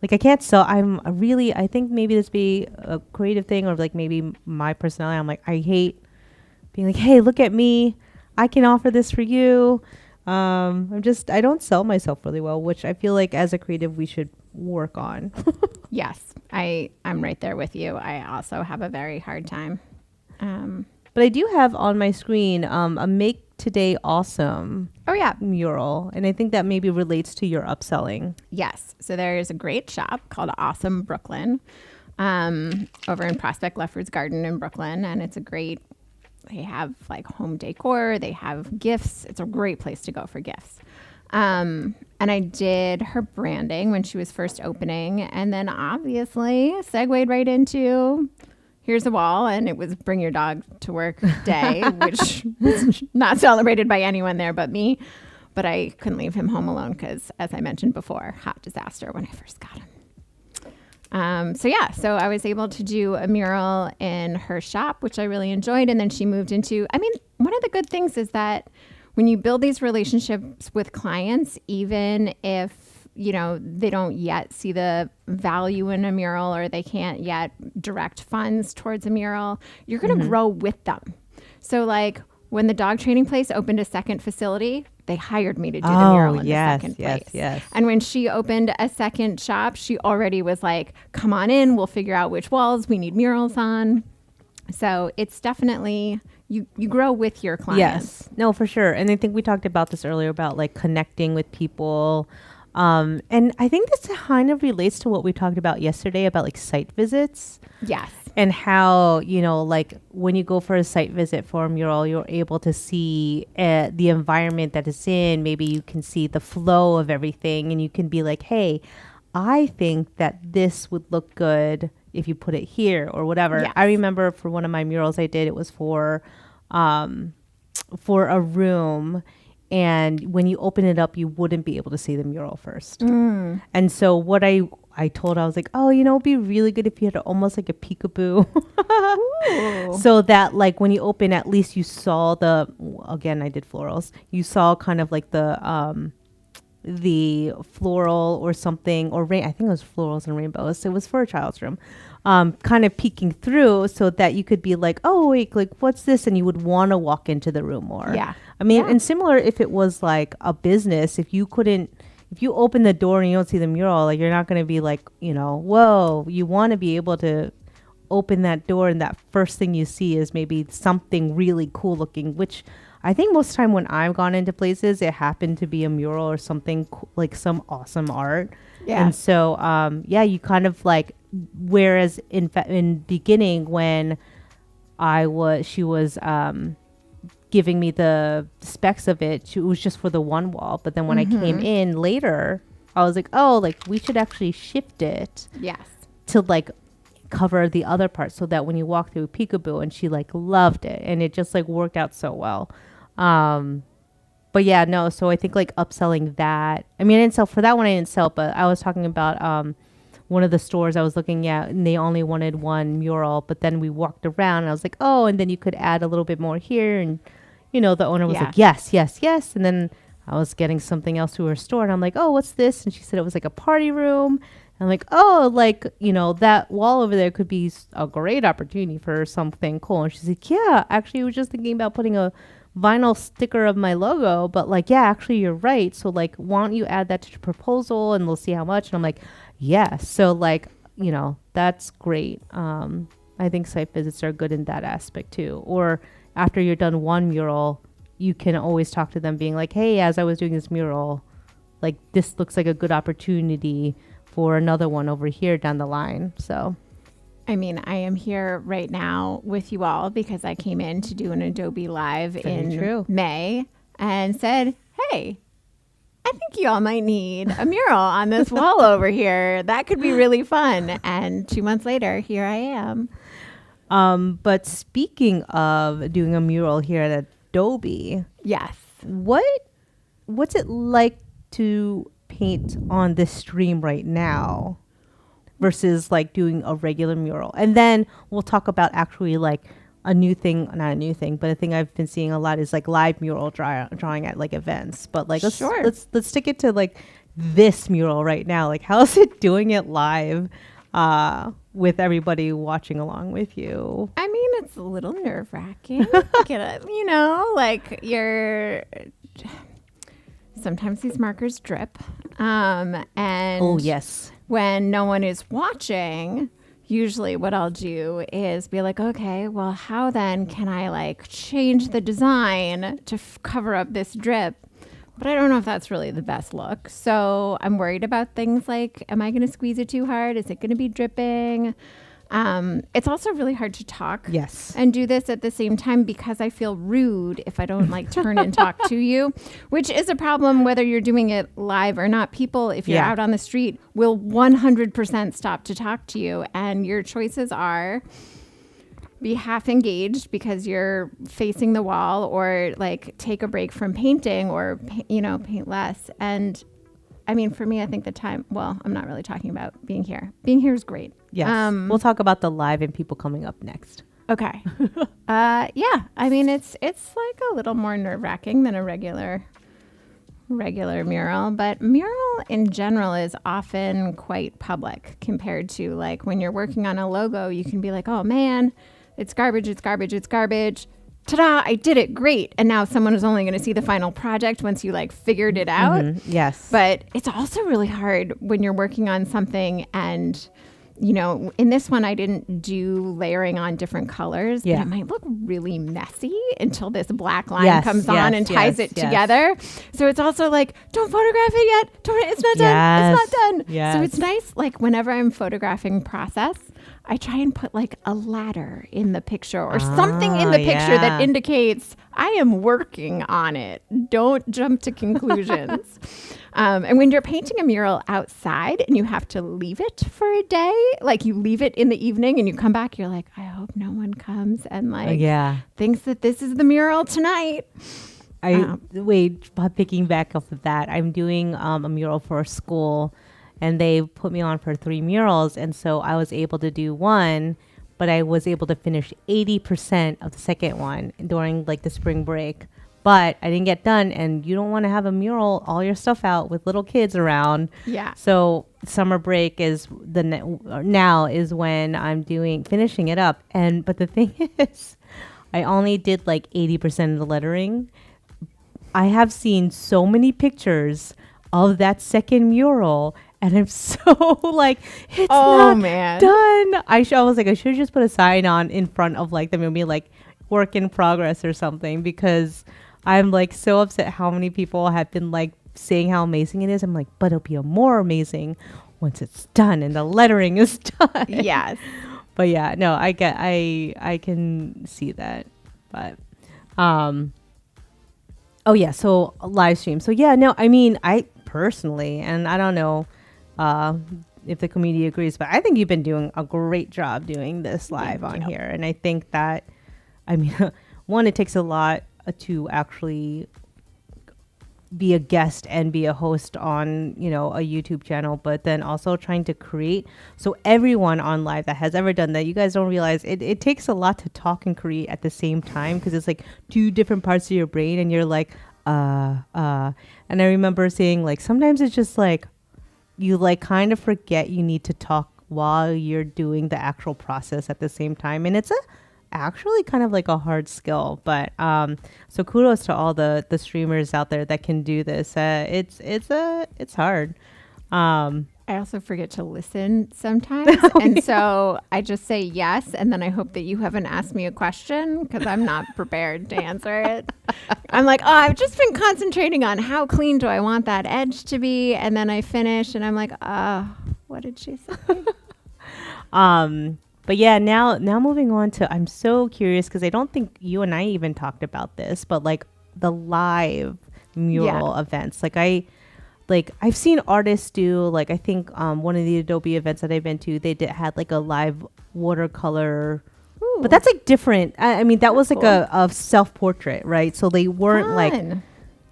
like I can't sell. I think maybe this be a creative thing or like maybe my personality. I'm like, I hate being like, hey, look at me. I can offer this for you. I don't sell myself really well, which I feel like as a creative, we should work on. Yes, I'm right there with you. I also have a very hard time. But I do have on my screen a Make Today Awesome Oh, yeah. mural. And I think that maybe relates to your upselling. Yes. So there's a great shop called Awesome Brooklyn over in Prospect Lefferts Garden in Brooklyn. And it's they have like home decor. They have gifts. It's a great place to go for gifts. And I did her branding when she was first opening. And then obviously segued right into here's a wall. And it was Bring Your Dog to Work Day, which was not celebrated by anyone there but me. But I couldn't leave him home alone because, as I mentioned before, hot disaster when I first got him. So I was able to do a mural in her shop, which I really enjoyed. And then she moved into, one of the good things is that when you build these relationships with clients, even if, they don't yet see the value in a mural or they can't yet direct funds towards a mural, you're going to grow with them. So like when the dog training place opened a second facility, they hired me to do the mural in the second place. Yes. And when she opened a second shop, she already was like, come on in, we'll figure out which walls we need murals on. So it's definitely, you grow with your clients. Yes. No, for sure. And I think we talked about this earlier about like connecting with people. And I think this kind of relates to what we talked about yesterday about like site visits. Yes. And how, like when you go for a site visit for a mural, you're able to see the environment that it's in. Maybe you can see the flow of everything and you can be like, hey, I think that this would look good if you put it here or whatever. Yes. I remember for one of my murals I did, it was for a room. And when you open it up, you wouldn't be able to see the mural first. And so what I told her, I was like, oh, it'd be really good if you had almost like a peekaboo. So that like when you open, at least you saw again, I did florals. You saw kind of like the floral or something or I think it was florals and rainbows. It was for a child's room. Kind of peeking through so that you could be like, oh, wait, like what's this? And you would want to walk into the room more. Yeah. And similar if it was like a business, if you open the door and you don't see the mural, like you're not going to be like, whoa, you want to be able to open that door and that first thing you see is maybe something really cool looking, which I think most of the time when I've gone into places, it happened to be a mural or something like some awesome art. Yeah. And so, you kind of like, whereas in beginning when she was giving me the specs of it, it was just for the one wall. But then when I came in later, I was like, oh, like we should actually shift it. Yes. To like cover the other part so that when you walk through peekaboo, and she like loved it and it just like worked out so well. But yeah, no. So I think like upselling that, I didn't sell for that one. I didn't sell, but I was talking about, one of the stores I was looking at and they only wanted one mural, but then we walked around and I was like, oh, and then you could add a little bit more here. And, the owner was like, yes. And then I was getting something else to her store and I'm like, oh, what's this? And she said it was like a party room. I'm like, oh, like, that wall over there could be a great opportunity for something cool. And she's like, yeah, actually, I was just thinking about putting a vinyl sticker of my logo, but like, yeah, actually, you're right. So like, why don't you add that to the proposal and we'll see how much? And I'm like, yeah. So like, that's great. I think site visits are good in that aspect too. Or after you're done one mural, you can always talk to them being like, hey, as I was doing this mural, like this looks like a good opportunity for another one over here down the line. So I mean, I am here right now with you all because I came in to do an Adobe Live in May and said, hey, I think you all might need a mural on this wall over here. That could be really fun. And 2 months later, here I am. But speaking of doing a mural here at Adobe, yes, what's it like to paint on this stream right now versus like doing a regular mural? And then we'll talk about actually like not a new thing, but a thing I've been seeing a lot is like live mural drawing at like events. But like let's stick it to like this mural right now. Like how's it doing it live with everybody watching along with you? I mean, it's a little nerve-wracking. Like sometimes these markers drip. And oh yes, when no one is watching, usually what I'll do is be like, okay, well, how then can I like change the design to cover up this drip? But I don't know if that's really the best look. So I'm worried about things like, am I going to squeeze it too hard? Is it going to be dripping? It's also really hard to talk and do this at the same time because I feel rude if I don't like turn and talk to you, which is a problem whether you're doing it live or not. People, if you're out on the street, will 100% stop to talk to you. And your choices are be half engaged because you're facing the wall, or like take a break from painting, or, paint less. And I mean, for me, I think I'm not really talking about being here. Being here is great. Yes. We'll talk about the live and people coming up next. Okay. Yeah. I mean, it's like a little more nerve-wracking than a regular mural, but mural in general is often quite public compared to like when you're working on a logo, you can be like, oh man, it's garbage. Ta-da, I did it, great. And now someone is only going to see the final project once you like figured it out. Mm-hmm. Yes. But it's also really hard when you're working on something and, in this one, I didn't do layering on different colors, but it might look really messy until this black line comes on and ties it together. So it's also like, don't photograph it yet. It's not done. It's not done. Yes. So it's nice. Like whenever I'm photographing process, I try and put like a ladder in the picture or something in the picture that indicates I am working on it. Don't jump to conclusions. And when you're painting a mural outside and you have to leave it for a day, like you leave it in the evening and you come back, you're like, I hope no one comes and like thinks that this is the mural tonight. Picking back off of that, I'm doing a mural for a school. And they put me on for 3 murals. And so I was able to do one, but I was able to finish 80% of the second one during like the spring break. But I didn't get done. And you don't want to have a mural, all your stuff out with little kids around. Yeah. So summer break is now is when I'm finishing it up. But the thing is, I only did like 80% of the lettering. I have seen so many pictures of that second mural. And I'm so like, it's not done. I was like, I should just put a sign on in front of like the movie, like work in progress or something, because I'm like so upset how many people have been like saying how amazing it is. I'm like, but it'll be more amazing once it's done and the lettering is done. Yes. But yeah, no, I can see that. But, so live stream. So yeah, no, I mean, I personally, and I don't know, if the community agrees, but I think you've been doing a great job doing this live on here. And I think that, I mean, one, it takes a lot to actually be a guest and be a host on, a YouTube channel, but then also trying to create. So everyone on live that has ever done that, you guys don't realize it takes a lot to talk and create at the same time, because it's like 2 different parts of your brain and you're like, and I remember saying like, sometimes it's just like, you like kind of forget you need to talk while you're doing the actual process at the same time, and it's actually kind of like a hard skill. But so kudos to all the streamers out there that can do this. It's hard. I also forget to listen sometimes. And so I just say yes. And then I hope that you haven't asked me a question because I'm not prepared to answer it. I'm like, oh, I've just been concentrating on how clean do I want that edge to be. And then I finish and I'm like, what did she say? But yeah, now moving on to, I'm so curious because I don't think you and I even talked about this, but like the live mural events. I've seen artists do, like, I think one of the Adobe events that I've been to, they had like a live watercolor. Ooh. But that's like different. I mean, that was That's like a self-portrait, right? So they weren't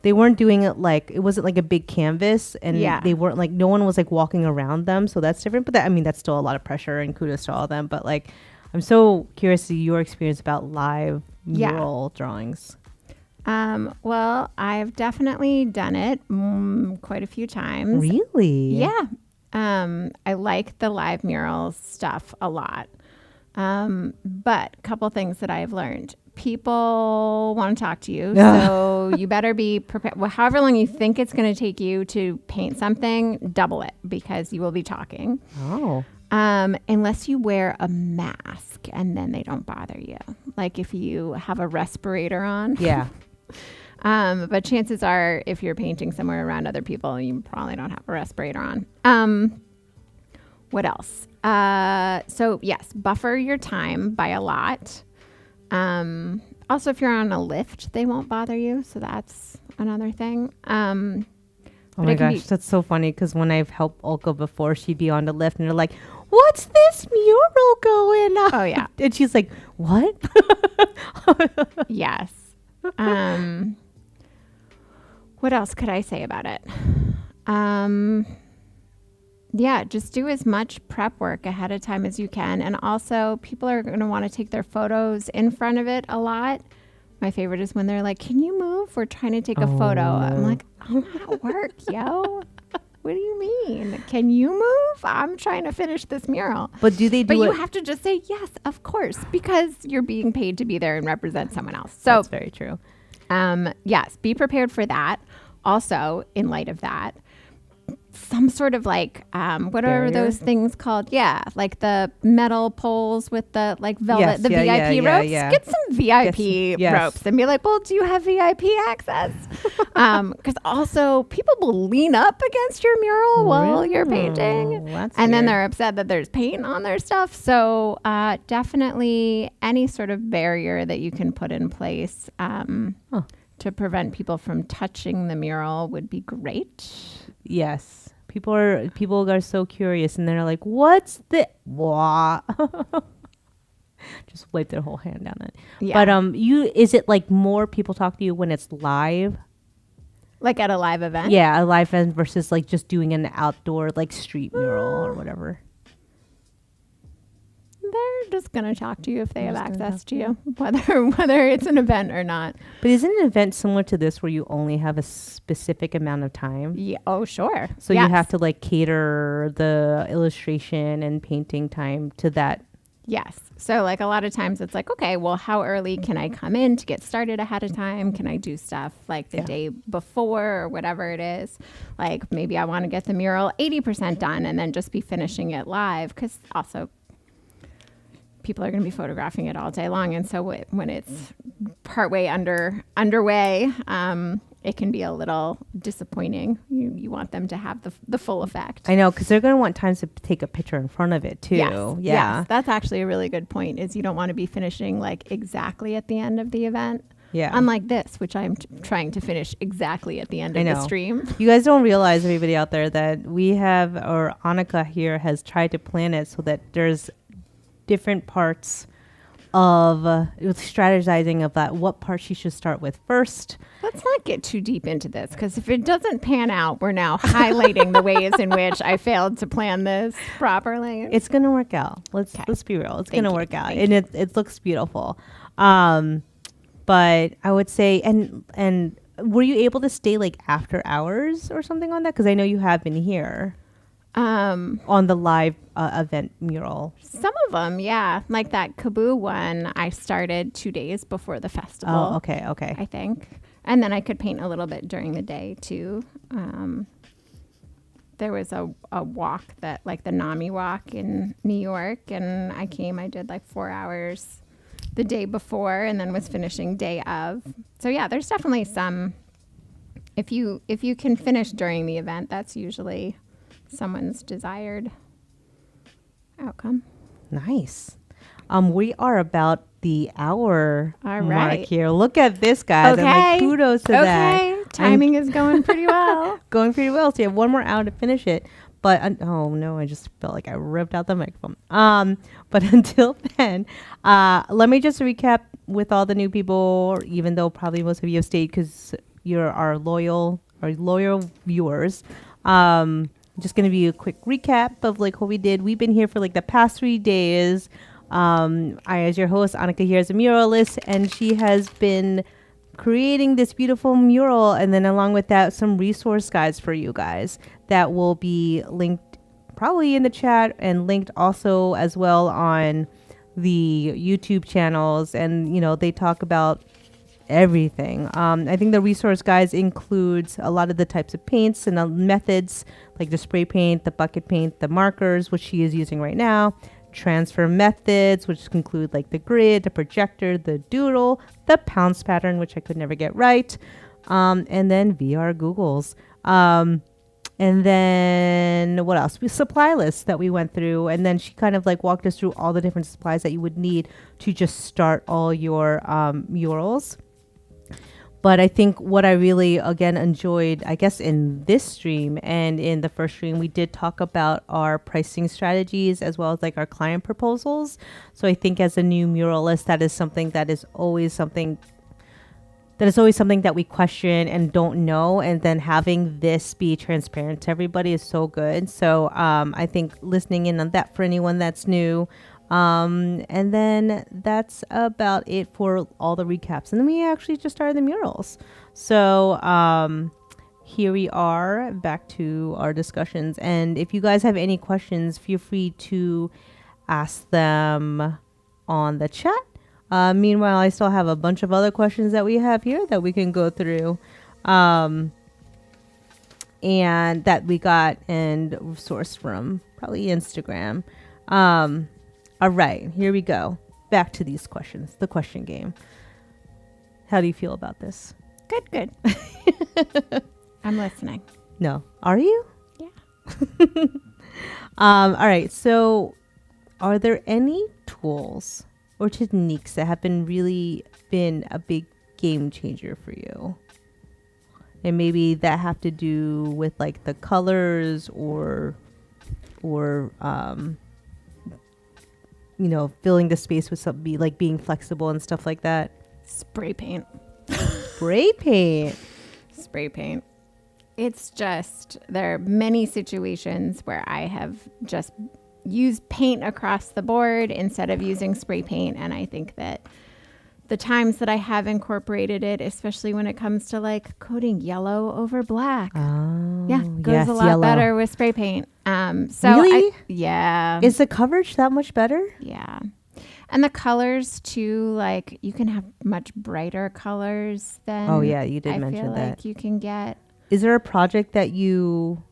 they weren't doing it like, it wasn't like a big canvas, and they weren't like, no one was like walking around them. So that's different. But that's still a lot of pressure, and kudos to all of them. But like, I'm so curious to your experience about live mural drawings. Well, I've definitely done it quite a few times. Really? Yeah. I like the live murals stuff a lot. But a couple things that I've learned. People want to talk to you, so you better be prepared. Well, however long you think it's going to take you to paint something, double it because you will be talking. Oh. Unless you wear a mask, and then they don't bother you. Like if you have a respirator on. Yeah. But chances are, if you're painting somewhere around other people, you probably don't have a respirator on. What else? So yes, buffer your time by a lot. Also, if you're on a lift, they won't bother you. So that's another thing. Oh my gosh, that's so funny because when I've helped Olga before, she'd be on the lift and they're like, "What's this mural going on?" Oh yeah, and she's like, "What?" Yes. What else could I say about it? Yeah, just do as much prep work ahead of time as you can. And also, people are going to want to take their photos in front of it a lot. My favorite is when they're like, "Can you move? We're trying to take a photo." I'm like, "I'm at work, yo. What do you mean? Can you move? I'm trying to finish this mural." But do they do But it? you have to just say, yes, of course, because you're being paid to be there and represent someone else. So that's very true. Yes, be prepared for that. Also, in light of that, some sort of like, what Barrier? are those things called? Yeah, like the metal poles with the like velvet, Yes, the yeah, VIP yeah, ropes. yeah. Get some VIP Yes. ropes and be like, well, do you have VIP access? Because also people will lean up against your mural while you're painting. That's And then weird. they're upset that there's paint on their stuff. So definitely any sort of barrier that you can put in place to prevent people from touching the mural would be great. Yes. People are so curious and they're like, "What's the what?" Just wipe their whole hand down it. Yeah. But is it like more people talk to you when it's live? Like at a live event? Yeah, a live event versus like just doing an outdoor like street mural or whatever. They're just going to talk to you if they have access to you, whether it's an event or not. But isn't an event similar to this where you only have a specific amount of time? Yeah. Oh, sure. So you have to like cater the illustration and painting time to that. Yes. So like a lot of times it's like, okay, well, how early can I come in to get started ahead of time? Can I do stuff like the day before or whatever it is? Like maybe I want to get the mural 80% done and then just be finishing it live, because also people are going to be photographing it all day long. And so when it's partway underway, it can be a little disappointing. You want them to have the full effect. I know, because they're going to want times to take a picture in front of it too. Yes. Yeah. Yes, that's actually a really good point, is you don't want to be finishing like exactly at the end of the event. Yeah. Unlike this, which I'm trying to finish exactly at the end of the stream. You guys don't realize, everybody out there, that we have, or Annica here has tried to plan it so that there's different parts of with strategizing of that, what part she should start with first. Let's not get too deep into this, because if it doesn't pan out, we're now highlighting the ways in which I failed to plan this properly. It's gonna work out. Let's be real. It's gonna work out, and it looks beautiful. But I would say, and were you able to stay like after hours or something on that? Because I know you have been here. on the live event mural? Some of them, yeah. Like that Kaboo one, I started 2 days before the festival. Oh, okay. I think. And then I could paint a little bit during the day too. There was a walk that, like the NAMI walk in New York, and I did like 4 hours the day before and then was finishing day of. So yeah, there's definitely some, if you can finish during the event, that's usually someone's desired outcome. Nice. We are about the hour All mark right. here. Look at this, guys. I'm like, kudos to that. Okay. Timing is going pretty well. Going pretty well. So you have 1 more hour to finish it. But oh no, I just felt like I ripped out the microphone. But until then, let me just recap with all the new people, even though probably most of you have stayed because you're our loyal viewers. Just going to be a quick recap of like what we did. We've been here for like the past 3 days. I, as your host, Annica, here as a muralist, and she has been creating this beautiful mural, and then along with that, some resource guides for you guys that will be linked probably in the chat and linked also as well on the YouTube channels. And you know, they talk about everything. I think the resource guides includes a lot of the types of paints and methods, like the spray paint, the bucket paint, the markers, which she is using right now, transfer methods, which include like the grid, the projector, the doodle, the pounce pattern, which I could never get right, and then VR Googles. And then what else? Supply lists that we went through. And then she kind of like walked us through all the different supplies that you would need to just start all your murals. But I think what I really, again, enjoyed, I guess, in this stream and in the first stream, we did talk about our pricing strategies as well as like our client proposals. So I think as a new muralist, that is something that is always something that we question and don't know. And then having this be transparent to everybody is so good. So I think listening in on that for anyone that's new. And then that's about it for all the recaps. And then we actually just started the murals. So here we are back to our discussions. And if you guys have any questions, feel free to ask them on the chat. Meanwhile, I still have a bunch of other questions that we have here that we can go through. And that we got and sourced from probably Instagram. All right, here we go. Back to these questions, the question game. How do you feel about this? Good. I'm listening. No. Are you? Yeah. All right. So are there any tools or techniques that have really been a big game changer for you? And maybe that have to do with like the colors or you know, filling the space with something like being flexible and stuff like that. Spray paint. Spray paint. Spray paint. It's just, there are many situations where I have just used paint across the board instead of using spray paint. And I think that the times that I have incorporated it, especially when it comes to like coating yellow over black. Oh, yeah, goes a lot yellow. better with spray paint. So really? Yeah. Is the coverage that much better? Yeah. And the colors too, like you can have much brighter colors than Oh yeah, you did I mention feel that. like you can get. Is there a project that you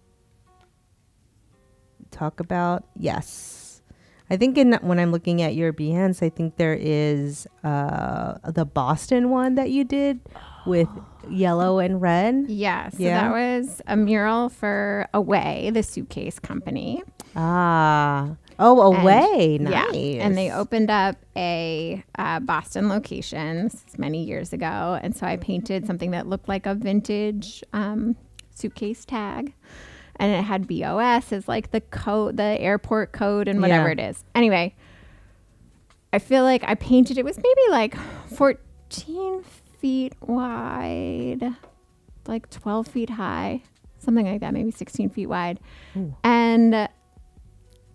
talk about? Yes. I think when I'm looking at your Behance, I think there is the Boston one that you did with yellow and red. Yeah. So Yeah. that was a mural for Away, the suitcase company. Ah. Oh, Away. Nice. Yeah. And they opened up a Boston location many years ago. And so I painted something that looked like a vintage suitcase tag. And it had BOS as like the code, the airport code and whatever it is. Anyway, I feel like I painted, it was maybe like 14 feet wide, like 12 feet high, something like that, maybe 16 feet wide. Ooh. And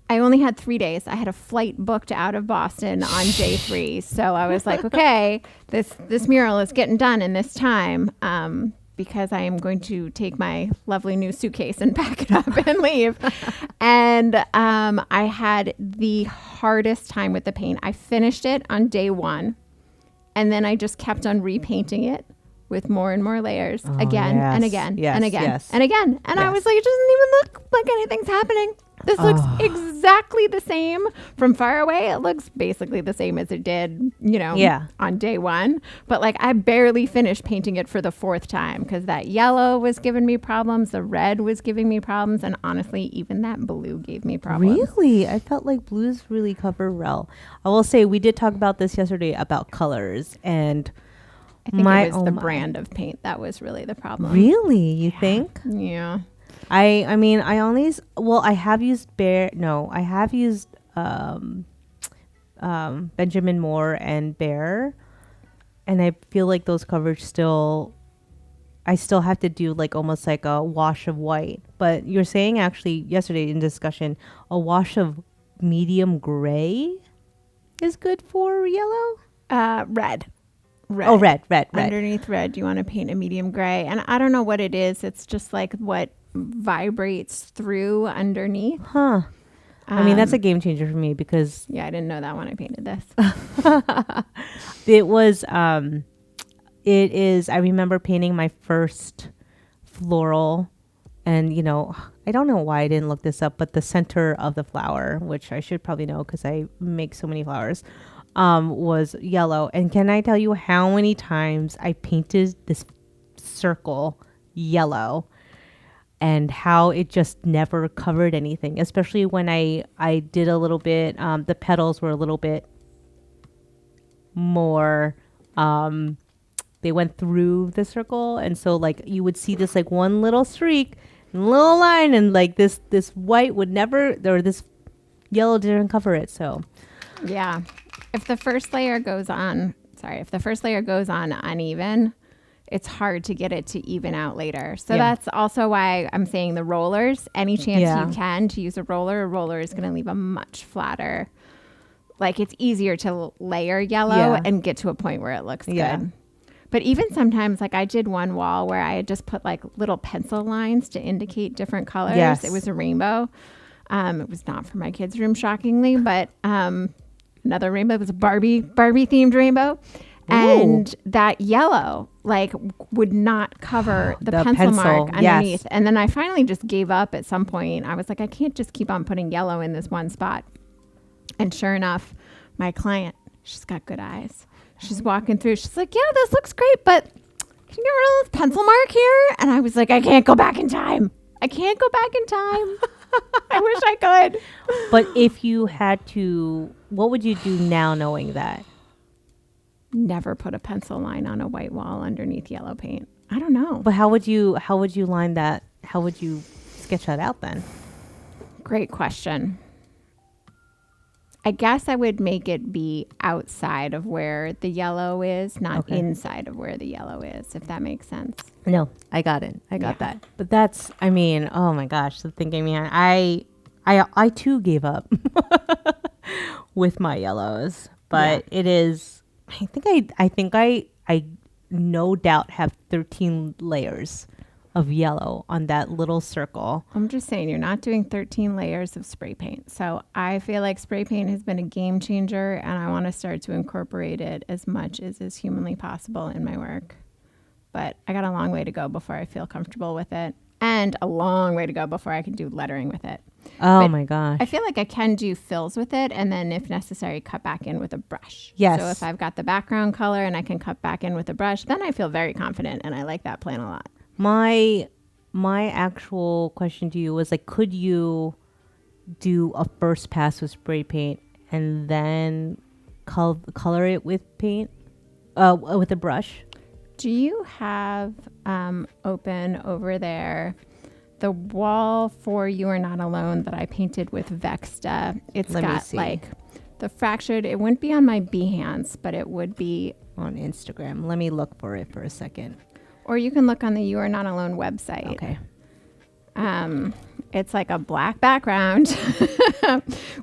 I only had 3 days. I had a flight booked out of Boston on day 3. So I was like, okay, this mural is getting done in this time. because I am going to take my lovely new suitcase and pack it up and leave. And I had the hardest time with the paint. I finished it on day 1, and then I just kept on repainting it with more and more layers again and again and again and again. And I was like, it doesn't even look like anything's happening. This looks exactly the same from far away. It looks basically the same as it did, on day 1. But like I barely finished painting it for the 4th time because that yellow was giving me problems. The red was giving me problems. And honestly, even that blue gave me problems. Really? I felt like blues really cover well. I will say we did talk about this yesterday about colors, and I think it was the brand of paint that was really the problem. Really? You think? Yeah. I have used Benjamin Moore and Bear, and I feel like those coverage I still have to do like almost like a wash of white. But you're saying actually yesterday in discussion, a wash of medium gray is good for yellow? Red. Oh, red. Underneath red, you want to paint a medium gray. And I don't know what it is. It's just like what vibrates through underneath. Huh. I mean, that's a game changer for me because... Yeah, I didn't know that when I painted this. It was... It is... I remember painting my first floral, and, I don't know why I didn't look this up, but the center of the flower, which I should probably know because I make so many flowers, was yellow. And can I tell you how many times I painted this circle yellow and how it just never covered anything, especially when I did a little bit, the petals were a little bit more, they went through the circle. And so like you would see this like one little streak, little line, and like this white would never, or this yellow didn't cover it. So yeah. If the first layer goes on uneven, it's hard to get it to even out later. So that's also why I'm saying the rollers, any chance you can to use a roller is going to leave a much flatter. Like it's easier to layer yellow and get to a point where it looks good. But even sometimes, like I did one wall where I had just put like little pencil lines to indicate different colors. Yes. It was a rainbow. It was not for my kids' room, shockingly, but another rainbow. It was a Barbie themed rainbow. Ooh. And that yellow like would not cover the pencil mark underneath. Yes. And then I finally just gave up at some point. I was like, I can't just keep on putting yellow in this one spot. And sure enough, my client, she's got good eyes. She's walking through. She's like, yeah, this looks great, but can you get rid of this pencil mark here? And I was like, I can't go back in time. I wish I could. But if you had to, what would you do now knowing that? Never put a pencil line on a white wall underneath yellow paint. I don't know. But how would you line that? How would you sketch that out then? Great question. I guess I would make it be outside of where the yellow is, not inside of where the yellow is, if that makes sense. No, I got it. I got that. But that's, I mean, oh my gosh, the thinking behind I too gave up with my yellows, but it is, I think I no doubt have 13 layers of yellow on that little circle. I'm just saying, you're not doing 13 layers of spray paint. So I feel like spray paint has been a game changer, and I want to start to incorporate it as much as is humanly possible in my work. But I got a long way to go before I feel comfortable with it, and a long way to go before I can do lettering with it. Oh my gosh. I feel like I can do fills with it, and then if necessary, cut back in with a brush. Yes. So if I've got the background color and I can cut back in with a brush, then I feel very confident, and I like that plan a lot. My actual question to you was like, could you do a first pass with spray paint and then color it with paint, with a brush? Do you have open over there the wall for You Are Not Alone that I painted with Vexta? It's got like the fractured, it wouldn't be on my Behance, but it would be on Instagram. Let me look for it for a second. Or you can look on the You Are Not Alone website. Okay. It's like a black background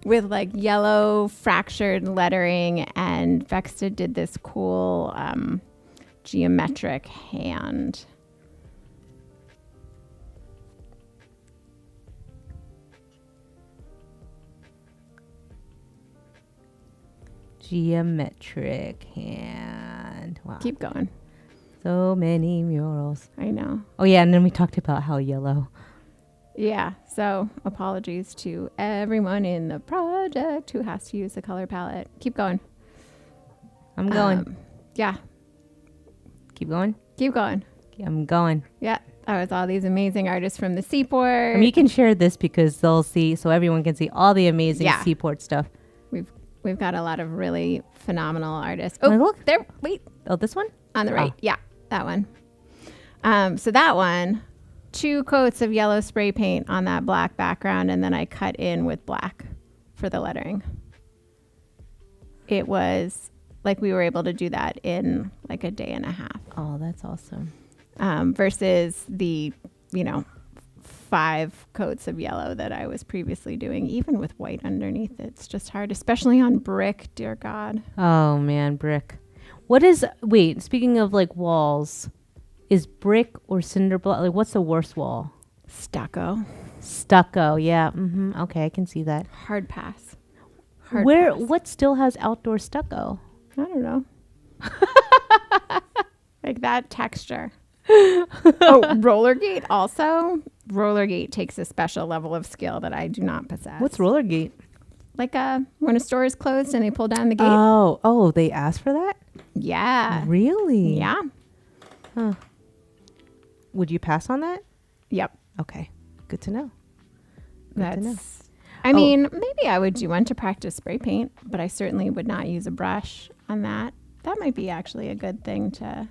with like yellow fractured lettering, and Vexta did this cool geometric hand. geometric hand. Wow. Keep going. So many murals. I know. Oh, yeah. And then we talked about how yellow. Yeah. So apologies to everyone in the project who has to use the color palette. Keep going. I'm going. Yeah. Keep going. Keep going. I'm going. Yeah. That was all these amazing artists from the Seaport. I mean, you can share this because they'll see, so everyone can see all the amazing Yeah. Seaport stuff. We've got a lot of really phenomenal artists. Oh, Oh, look. there. Wait. Oh, this one? On the right. Yeah. That one. So that one, 2 coats of yellow spray paint on that black background, and then I cut in with black for the lettering. It was like we were able to do that in like a day and a half. Oh, that's awesome. Versus the, 5 coats of yellow that I was previously doing, even with white underneath. It's just hard, especially on brick, dear God. Oh, man, brick. Wait, speaking of like walls, is brick or cinder block, like what's the worst wall? Stucco. Stucco, yeah. Okay, I can see that. Hard pass. What still has outdoor stucco? I don't know. Like that texture. Oh, roller gate also. Roller gate takes a special level of skill that I do not possess. What's roller gate? Like when a store is closed and they pull down the gate. Oh, they asked for that? Yeah. Really? Yeah. Huh. Would you pass on that? Yep. Okay. Good to know. Good to know. I mean, maybe I would do one to practice spray paint, but I certainly would not use a brush on that. That might be actually a good thing to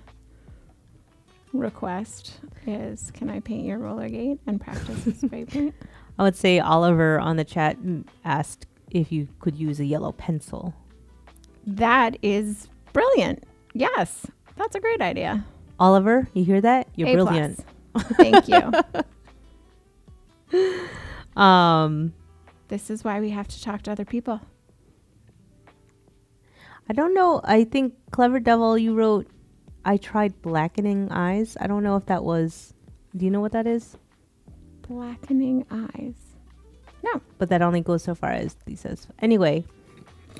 request is, can I paint your roller gate and practice with spray paint? I would say Oliver on the chat asked if you could use a yellow pencil. That is brilliant. Yes, that's a great idea. Oliver, you hear that? You're A+. brilliant. Thank you. This is why we have to talk to other people. I don't know. I think Clever Devil, you wrote, I tried blackening eyes. I don't know if that was, do you know what that is? Blackening eyes. No. But that only goes so far as he says. Anyway,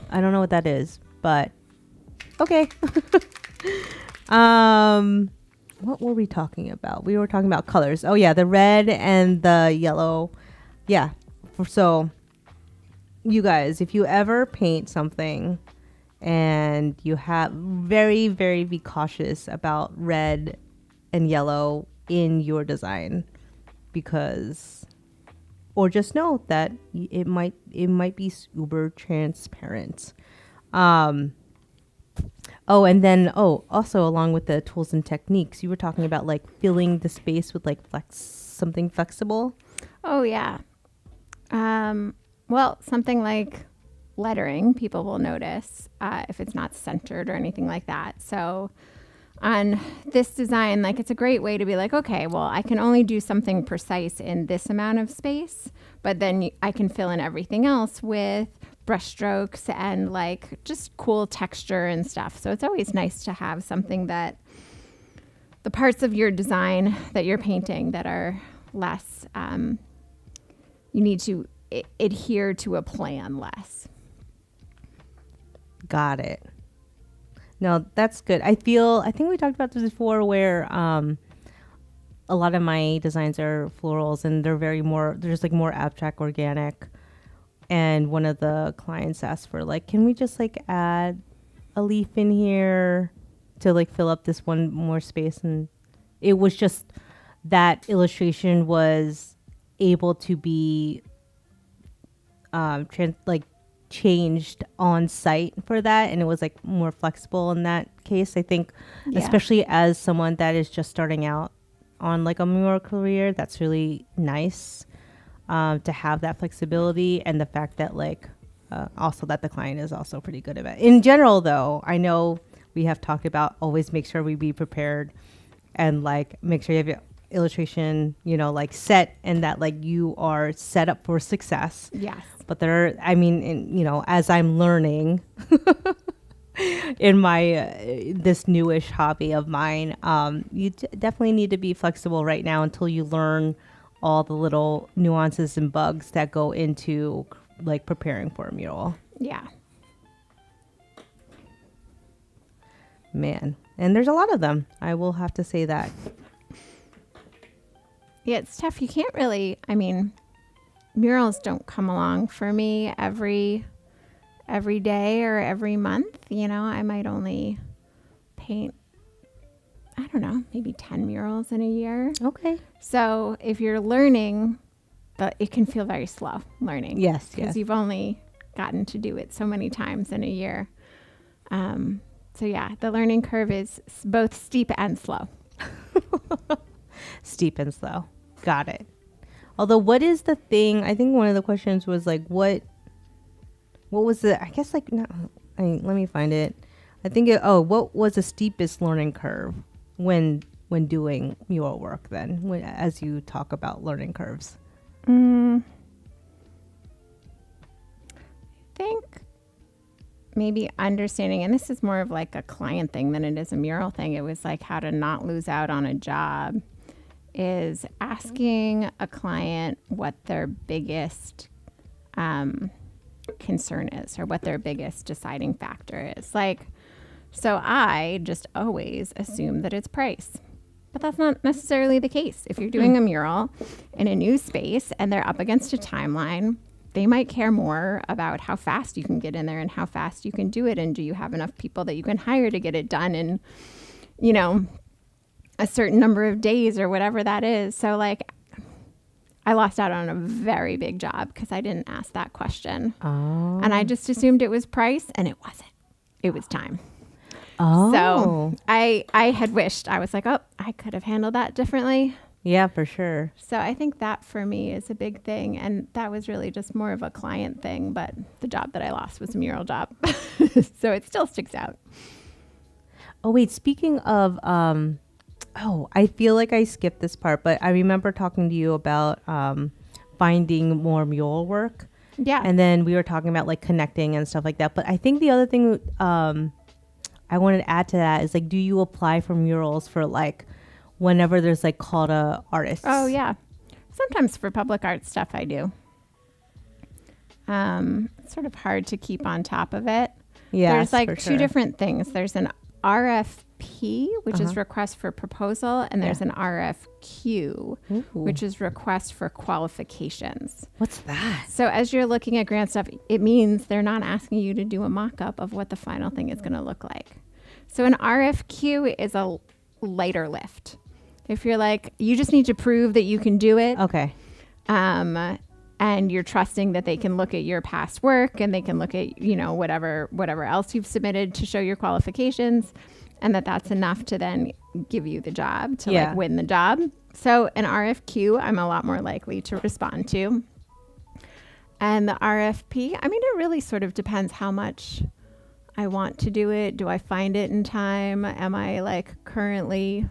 I don't know what that is, but okay. What were we talking about? We were talking about colors. Oh yeah, the red and the yellow. Yeah. So you guys, if you ever paint something and you have very, very be cautious about red and yellow in your design, because, or just know that it might be super transparent. Oh, and then, also along with the tools and techniques, you were talking about like filling the space with like something flexible. Oh, yeah. Well, something like lettering, people will notice if it's not centered or anything like that. So on this design, like it's a great way to be like, okay, well, I can only do something precise in this amount of space, but then I can fill in everything else with brush strokes and like just cool texture and stuff. So it's always nice to have something that the parts of your design that you're painting that are less, you need to adhere to a plan less. Got it. No, that's good. I think we talked about this before where a lot of my designs are florals and they're just like more abstract, organic. And one of the clients asked for like, can we just like add a leaf in here to like fill up this one more space? And it was just that illustration was able to be changed on site for that, and it was like more flexible in that case. I think, especially as someone that is just starting out on like a mural career, that's really nice. To have that flexibility, and the fact that like also that the client is also pretty good at it. In general though, I know we have talked about always make sure we be prepared and like make sure you have your illustration, like set, and that like you are set up for success. Yes. But as I'm learning in my this newish hobby of mine, you definitely need to be flexible right now until you learn all the little nuances and bugs that go into like preparing for a mural. Yeah. Man. And there's a lot of them. I will have to say that. Yeah, it's tough. You can't really, I mean, murals don't come along for me every day or every month. You know, I might only paint, I don't know, maybe 10 murals in a year. Okay. So if you're learning, it can feel very slow learning. Yes. Because you've only gotten to do it so many times in a year. So yeah, the learning curve is both steep and slow. Steep and slow. Got it. Although, what is the thing? I think one of the questions was like, what was the? I guess like, no, let me find it. I think what was the steepest learning curve when doing mural work? Then, as you talk about learning curves. I think maybe understanding, and this is more of like a client thing than it is a mural thing. It was like how to not lose out on a job is asking a client what their biggest concern is or what their biggest deciding factor is. Like, so I just always assume that it's price. But that's not necessarily the case. If you're doing a mural in a new space and they're up against a timeline, they might care more about how fast you can get in there and how fast you can do it. And do you have enough people that you can hire to get it done in, you know, a certain number of days or whatever that is. So like I lost out on a very big job because I didn't ask that question. Oh. And I just assumed it was price, and it wasn't. It was time. Oh. So I had wished, I was like, oh, I could have handled that differently. Yeah, for sure. So I think that for me is a big thing. And that was really just more of a client thing. But the job that I lost was a mural job. So it still sticks out. Oh, wait, speaking of, I feel like I skipped this part, but I remember talking to you about finding more mural work. Yeah. And then we were talking about like connecting and stuff like that. But I think the other thing I wanted to add to that is like, do you apply for murals for like whenever there's like call to artists? Oh, yeah. Sometimes for public art stuff I do. It's sort of hard to keep on top of it. Yeah. There's like two different things. There's an RFP, which is request for proposal, and there's an RFQ, which is request for qualifications. What's that? So as you're looking at grant stuff, it means they're not asking you to do a mock-up of what the final thing is going to look like. So an RFQ is a lighter lift. If you're like, you just need to prove that you can do it. Okay. And you're trusting that they can look at your past work and they can look at, you know, whatever else you've submitted to show your qualifications, and that's enough to then give you the job to like win the job. So an RFQ, I'm a lot more likely to respond to. And the RFP, I mean, it really sort of depends how much I want to do it. Do I find it in time? Am I like currently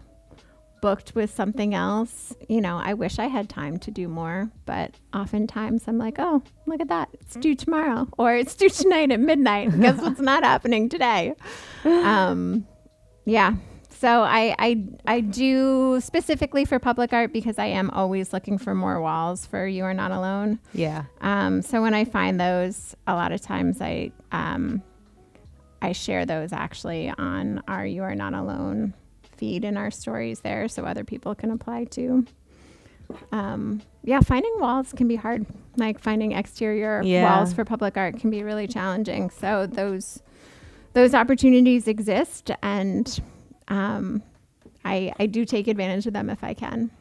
booked with something else? You know, I wish I had time to do more, but oftentimes I'm like, oh, look at that. It's due tomorrow, or it's due tonight at midnight. Guess what's not happening today? Yeah. So I do specifically for public art because I am always looking for more walls for You Are Not Alone. Yeah. So when I find those, a lot of times I share those actually on our You Are Not Alone feed in our stories there, so other people can apply too. Finding walls can be hard. Like finding exterior walls for public art can be really challenging. So those opportunities exist, and I do take advantage of them if I can.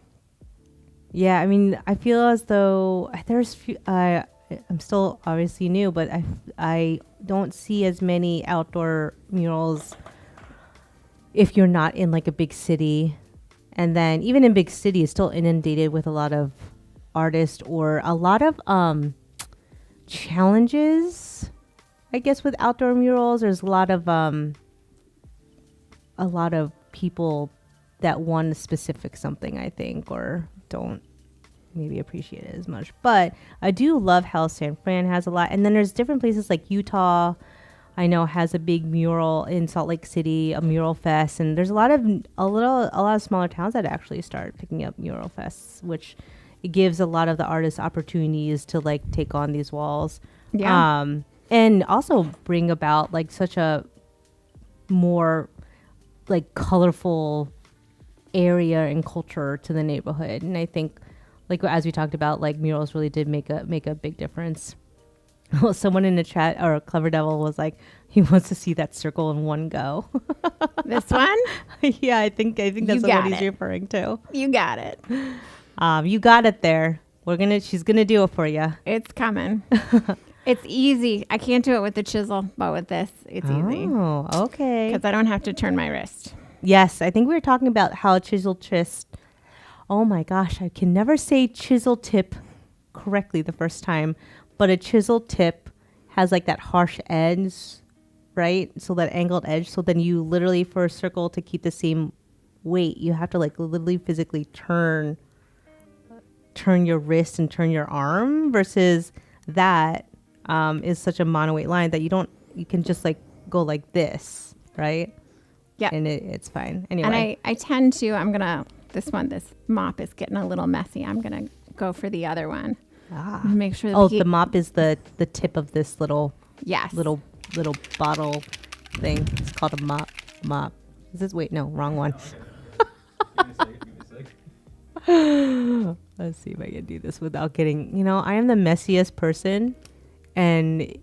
Yeah, I mean, I feel as though I'm still obviously new, but I don't see as many outdoor murals if you're not in like a big city. And then even in big cities, still inundated with a lot of artists or a lot of challenges, I guess, with outdoor murals. There's a lot of people that want a specific something, I think, or don't maybe appreciate it as much. But I do love how San Fran has a lot. And then there's different places like Utah, I know, has a big mural in Salt Lake City, a mural fest, and there's a lot of smaller towns that actually start picking up mural fests, which it gives a lot of the artists opportunities to like take on these walls, and also bring about like such a more like colorful area and culture to the neighborhood. And I think, like as we talked about, like murals really did make a big difference. Someone in the chat or Clever Devil was like, he wants to see that circle in one go. This one? Yeah, I think that's You what got he's it. referring to. You got it. You got it there. She's gonna do it for you. It's coming. It's easy. I can't do it with the chisel, but with this, it's easy. Oh, okay. Because I don't have to turn my wrist. Yes, I think we were talking about how chisel twist. Oh my gosh, I can never say chisel tip correctly the first time, but a chisel tip has like that harsh edge, right? So that angled edge. So then you literally, for a circle to keep the same weight, you have to like literally physically turn your wrist and turn your arm, versus that is such a monoweight line that you can just like go like this, right? Yeah. And it's fine. Anyway. And I tend to, this mop is getting a little messy. I'm going to go for the other one. Make sure that the mop is the tip of this little yes. little bottle thing. It's called a mop. Is this, wait, no, wrong one. Give me a second. Let's see if I can do this without getting, I am the messiest person, and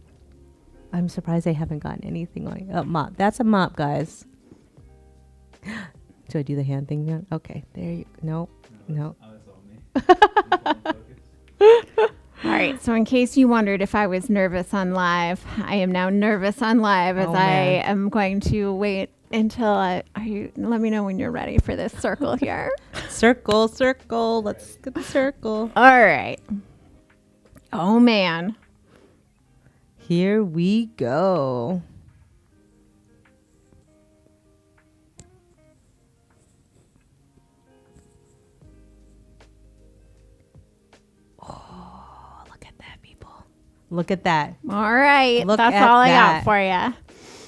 I'm surprised I haven't gotten anything like a mop. That's a mop, guys. Do I do the hand thing then? Okay, there you no. Oh, that's all me. I'm fully focused. All right. So in case you wondered if I was nervous on live, I am now nervous on live as I am going to wait until let me know when you're ready for this circle here. Circle. Let's get the circle. All right. Oh, man. Here we go. Oh, look at that, people. Look at that. All right. Look That's at all I that. got for you.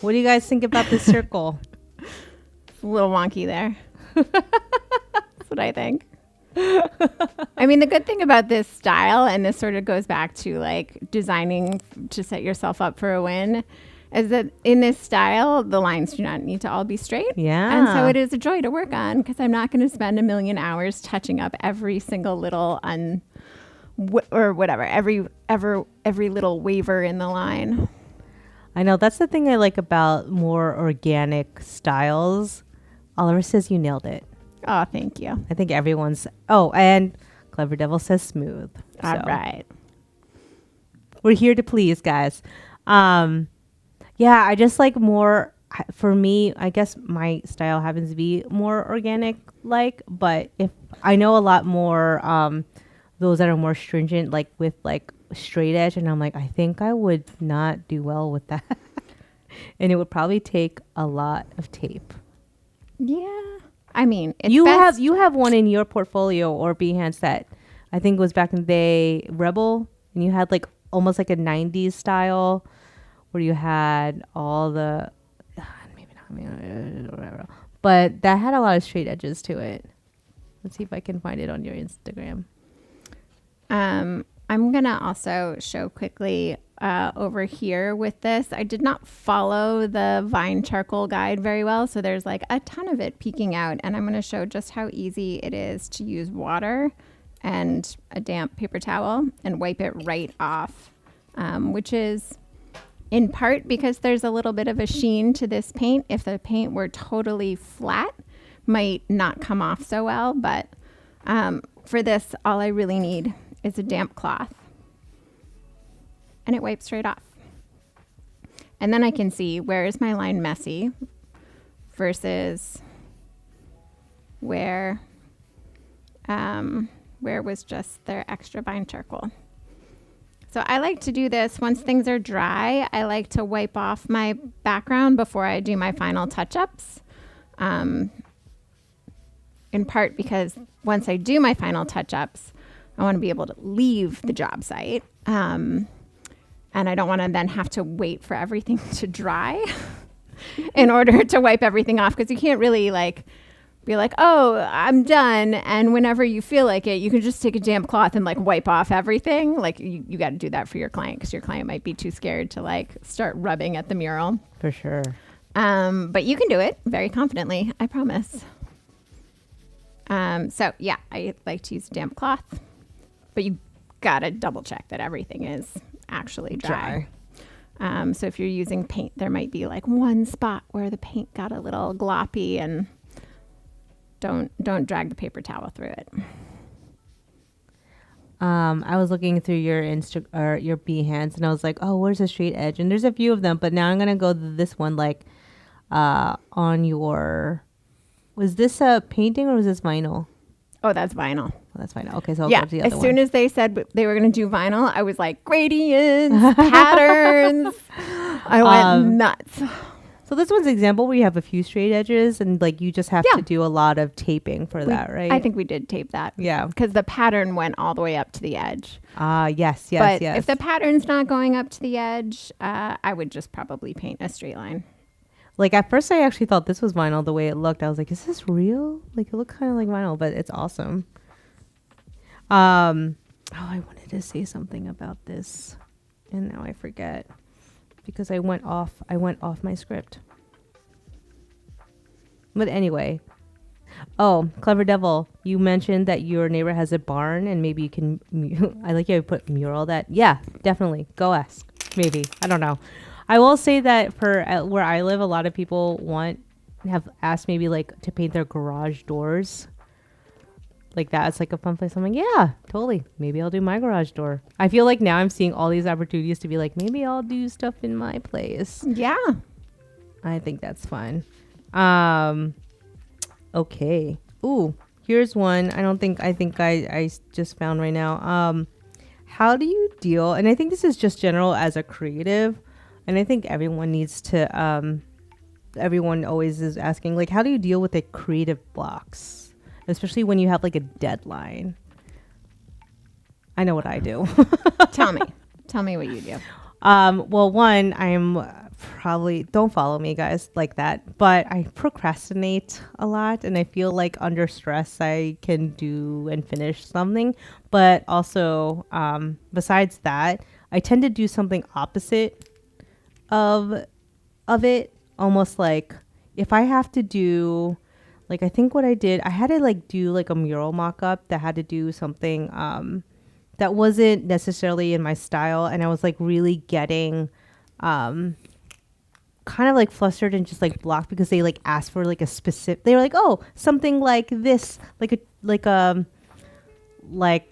What do you guys think about this circle? It's a little wonky there. That's what I think. I mean, the good thing about this style, and this sort of goes back to like designing to set yourself up for a win, is that in this style, the lines do not need to all be straight. Yeah. And so it is a joy to work on, because I'm not going to spend a million hours touching up every single little every little waver in the line. I know, that's the thing I like about more organic styles. Oliver says you nailed it. Oh, thank you. I think everyone's. Oh, and Clever Devil says smooth. All So right. we're here to please, guys. Yeah, I just like more. For me, I guess my style happens to be more organic, but if I know a lot more, those that are more stringent, like with like straight edge, and I'm like, I think I would not do well with that, and it would probably take a lot of tape. Yeah. I mean, it's You best. have one in your portfolio or Behance that I think was back in the day, Rebel, and you had like almost like a 90s style where you had all the maybe not, whatever, but that had a lot of straight edges to it. Let's see if I can find it on your Instagram. I'm going to also show quickly over here with this. I did not follow the Vine charcoal guide very well, so there's like a ton of it peeking out, and I'm going to show just how easy it is to use water and a damp paper towel and wipe it right off, which is in part because there's a little bit of a sheen to this paint. If the paint were totally flat, might not come off so well, but for this, all I really need is a damp cloth, and it wipes right off. And then I can see where is my line messy versus where was just their extra Vine charcoal. So I like to do this once things are dry. I like to wipe off my background before I do my final touch-ups. In part because once I do my final touch-ups, I want to be able to leave the job site. And I don't want to then have to wait for everything to dry in order to wipe everything off, because you can't really be like, oh, I'm done. And whenever you feel like it, you can just take a damp cloth and wipe off everything. You got to do that for your client, because your client might be too scared to start rubbing at the mural. For sure. But you can do it very confidently, I promise. So yeah, I like to use a damp cloth, but you gotta double check that everything is actually dry. So if you're using paint, there might be like one spot where the paint got a little gloppy, and don't drag the paper towel through it. I was looking through your or your Behance, and I was like, oh, where's the straight edge? And there's a few of them, but now I'm gonna go to this one, like, on your. Was this a painting or was this vinyl? Oh, that's vinyl. Oh, that's vinyl. Okay, so I'll Yeah, go to the other as one. soon as they said they were going to do vinyl, I was like, gradients, patterns. I went nuts. So this one's an example where you have a few straight edges, and like you just have Yeah. to do a lot of taping for that, right? I think we did tape that. Yeah. Because the pattern went all the way up to the edge. Yes, But yes. if the pattern's not going up to the edge, I would just probably paint a straight line. Like at first I actually thought this was vinyl the way it looked. I was like, is this real? Like it looked kind of like vinyl, but it's awesome. I wanted to say something about this and now I forget because I went off my script. But anyway. Oh, Clever Devil, you mentioned that your neighbor has a barn and maybe you can I like how you put mural that. Yeah, definitely. Go ask. Maybe. I don't know. I will say that for where I live, a lot of people have asked maybe like to paint their garage doors. Like that's like a fun place. I'm like, yeah, totally. Maybe I'll do my garage door. I feel like now I'm seeing all these opportunities to be like, maybe I'll do stuff in my place. Yeah. I think that's fun. Okay. Ooh, here's one. I think I just found right now. How do you deal? And I think this is just general as a creative. And I think everyone needs to, everyone always is asking, like, how do you deal with the creative blocks? Especially when you have like a deadline. I know what I do. Tell me what you do. Well, one, I'm probably, don't follow me guys like that, but I procrastinate a lot. And I feel like under stress, I can do and finish something. But also, besides that, I tend to do something opposite of it, almost like if I have to do, like, I think what I did, I had to like do like a mural mock-up that had to do something that wasn't necessarily in my style, and I was like really getting kind of like flustered and just like blocked because they like asked for like a specific, they were like, oh, something like this, like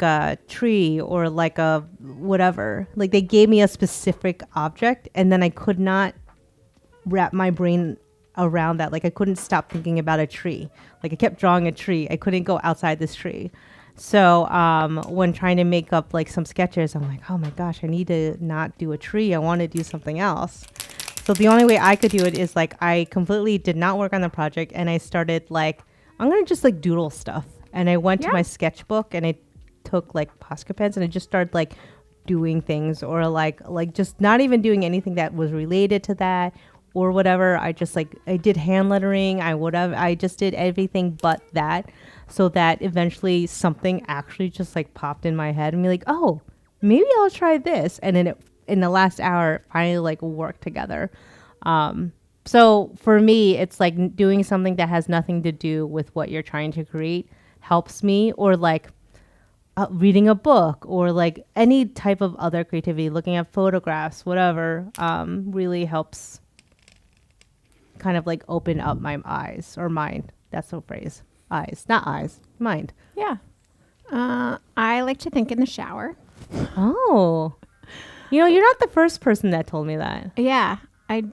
a tree or like a whatever. Like they gave me a specific object and then I could not wrap my brain around that. Like I couldn't stop thinking about a tree. Like I kept drawing a tree. I couldn't go outside this tree. So when trying to make up like some sketches, I'm like, oh my gosh, I need to not do a tree. I want to do something else. So the only way I could do it is like I completely did not work on the project and I started like, I'm going to just like doodle stuff. And I went to my sketchbook and I took like Posca pens and I just started like doing things or like just not even doing anything that was related to that or whatever. I just like, I did hand lettering. I just did everything but that, so that eventually something actually just like popped in my head and be like, oh, maybe I'll try this. And then in the last hour, it finally like worked together. So for me, it's like doing something that has nothing to do with what you're trying to create helps me, or like reading a book or like any type of other creativity, looking at photographs, whatever, really helps kind of like open up my eyes or mind. That's the phrase. Eyes, not eyes, mind. Yeah. I like to think in the shower. Oh, you're not the first person that told me that. Yeah. I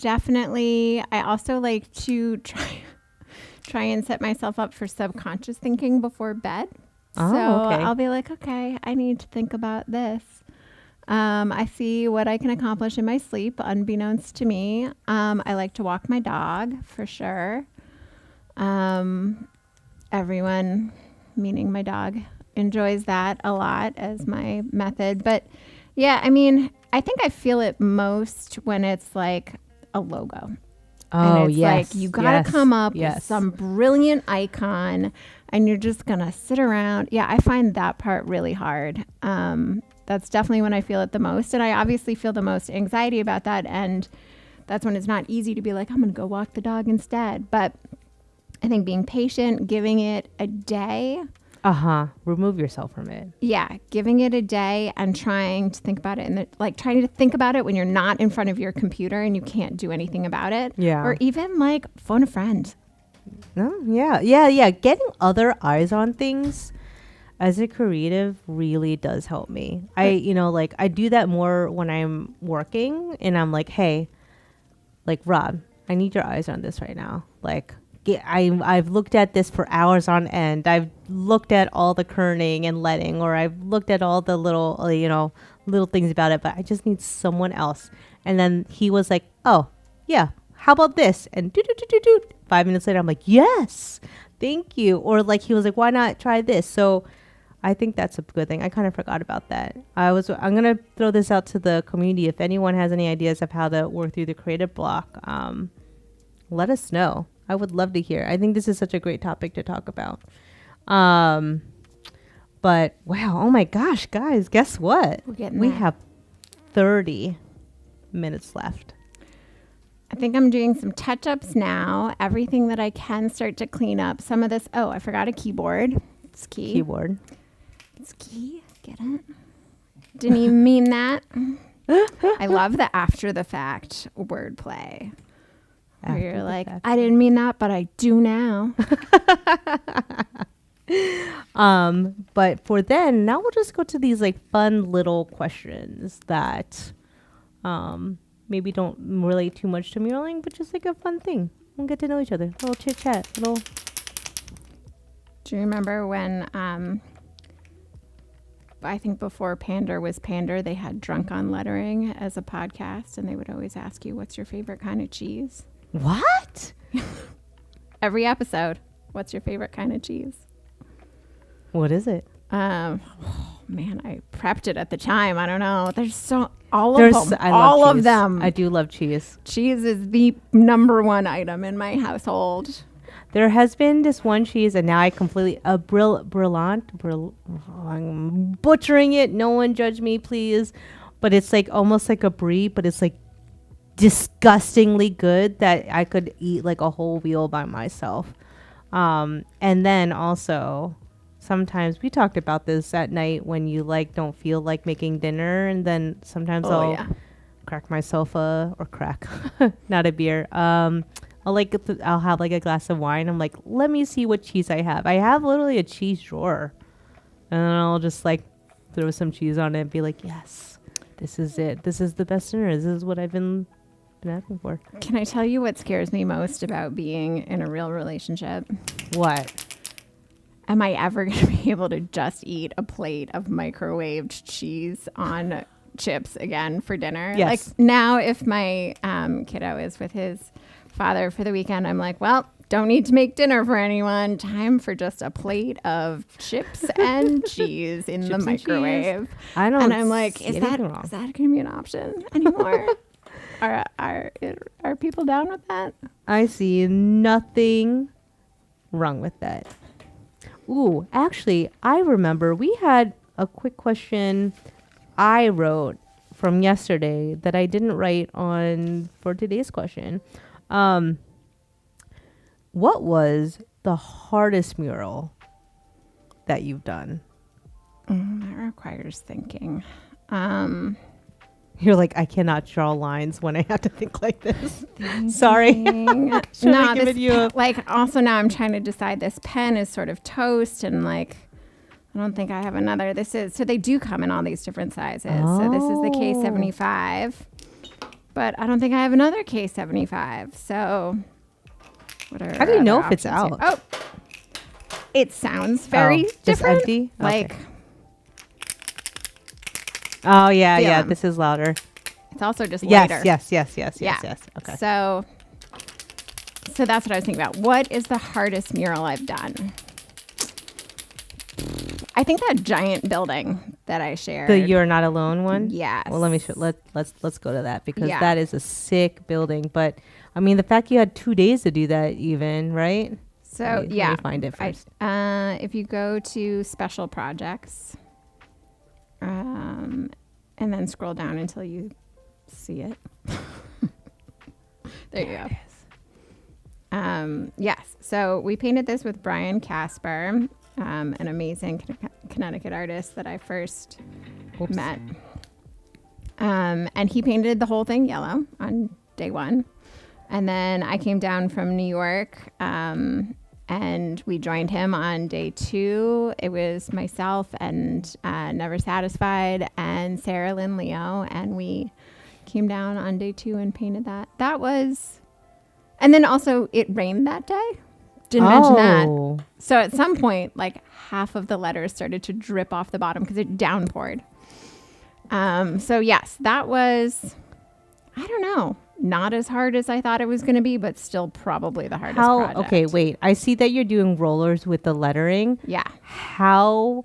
also like to try and set myself up for subconscious thinking before bed. Oh, so okay. I'll be like, okay, I need to think about this. I see what I can accomplish in my sleep, unbeknownst to me. I like to walk my dog for sure. Everyone, meaning my dog, enjoys that a lot as my method. But yeah, I mean, I think I feel it most when it's like a logo. Oh, and it's yes. like you got to come up with Yes. some brilliant icon and you're just going to sit around. Yeah, I find that part really hard. That's definitely when I feel it the most. And I obviously feel the most anxiety about that. And That's when it's not easy to be like, I'm going to go walk the dog instead. But I think being patient, giving it a day. Remove yourself from it. Yeah, giving it a day and trying to think about it, and trying to think about it when you're not in front of your computer and you can't do anything about it. Yeah. Or even like phone a friend. No, yeah. Getting other eyes on things as a creative really does help me. I do that more when I'm working and I'm like, hey, like, Rob, I need your eyes on this right now. Like, I've looked at this for hours on end. I've looked at all the kerning and letting, or I've looked at all the little, little things about it, but I just need someone else. And then he was like, oh, yeah, how about this? And 5 minutes later, I'm like, yes, thank you. Or like, he was like, why not try this? So I think that's a good thing. I kind of forgot about that. I'm going to throw this out to the community. If anyone has any ideas of how to work through the creative block, let us know. I would love to hear. I think this is such a great topic to talk about. But wow, oh my gosh, guys, guess what? We have 30 minutes left. I think I'm doing some touch-ups now. Everything that I can start to clean up. Some of this. Oh, I forgot a keyboard. It's key. Keyboard. It's key. Get it? Didn't even mean that. I love the after the fact wordplay. Where you're like, I didn't mean that, but I do now. But for then, now we'll just go to these like fun little questions that maybe don't relate too much to muraling, but just like a fun thing. We'll get to know each other. A little chit chat. Do you remember when I think before Pander was Pander, they had Drunk on Lettering as a podcast, and they would always ask you, what's your favorite kind of cheese? What? Every episode. What's your favorite kind of cheese? What is it? Man, I prepped it at the time. I don't know. There's all of them. I do love cheese. Cheese is the number one item in my household. There has been this one cheese, and now I completely brillant. I'm butchering it. No one judge me, please. But it's like almost like a brie, but it's like disgustingly good that I could eat like a whole wheel by myself. And then also sometimes we talked about this at night when you like don't feel like making dinner, and then sometimes I'll crack myself not a beer. I'll have like a glass of wine. I'm like, let me see what cheese I have. I have literally a cheese drawer, and then I'll just like throw some cheese on it and be like, yes, this is it. This is the best dinner. This is what I've been asking for. Can I tell you what scares me most about being in a real relationship? What? Am I ever going to be able to just eat a plate of microwaved cheese on chips again for dinner? Yes. Like now, if my kiddo is with his father for the weekend, I'm like, well, don't need to make dinner for anyone. Time for just a plate of chips and cheese in the microwave. I don't. And I'm like, is that going to be an option anymore? Are people down with that? I see nothing wrong with that. Ooh, actually, I remember we had a quick question I wrote from yesterday that I didn't write on for today's question. What was the hardest mural that you've done? That requires thinking. You're like, I cannot draw lines when I have to think like this. Sorry. Also now I'm trying to decide, this pen is sort of toast, and like, I don't think I have another. So they do come in all these different sizes. Oh. So this is the K75, but I don't think I have another K75. So how do you know if it's out? Oh, it sounds very different. Just empty? Like, okay. Oh, yeah. This is louder. It's also just lighter. Yes. Okay. So that's what I was thinking about. What is the hardest mural I've done? I think that giant building that I shared. The You're Not Alone one? Yes. Well, let me let's go to that, because that is a sick building. But I mean, the fact you had 2 days to do that, even, right? So let me find it first. If you go to special projects, and then scroll down until you see it. There you go. Yes. So we painted this with Brian Casper, an amazing Connecticut artist that I first met. And he painted the whole thing yellow on day one. And then I came down from New York, and we joined him on day 2. It was myself and Never Satisfied and Sarah Lynn Leo. And we came down on day 2 and painted that. That was... And then also it rained that day. Didn't mention that. So at some point, like half of the letters started to drip off the bottom because it downpoured. So yes, that was, I don't know, not as hard as I thought it was going to be, but still probably the hardest project. Okay, wait. I see that you're doing rollers with the lettering. Yeah. How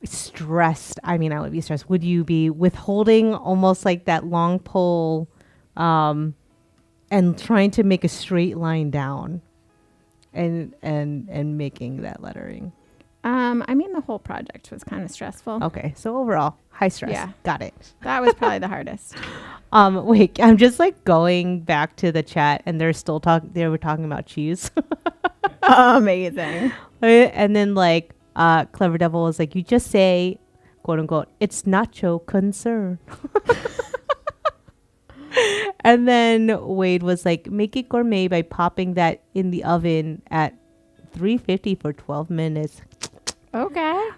stressed, I mean, I would be stressed. Would you be withholding almost like that long pole and trying to make a straight line down and making that lettering? I mean, the whole project was kind of stressful. Okay, so overall, high stress. Yeah. Got it. That was probably the hardest. Wait, I'm just like going back to the chat and they're still they were talking about cheese. Amazing. And then like Clever Devil was like, you just say, quote unquote, it's nacho concern. And then Wade was like, make it gourmet by popping that in the oven at 350 for 12 minutes. Okay.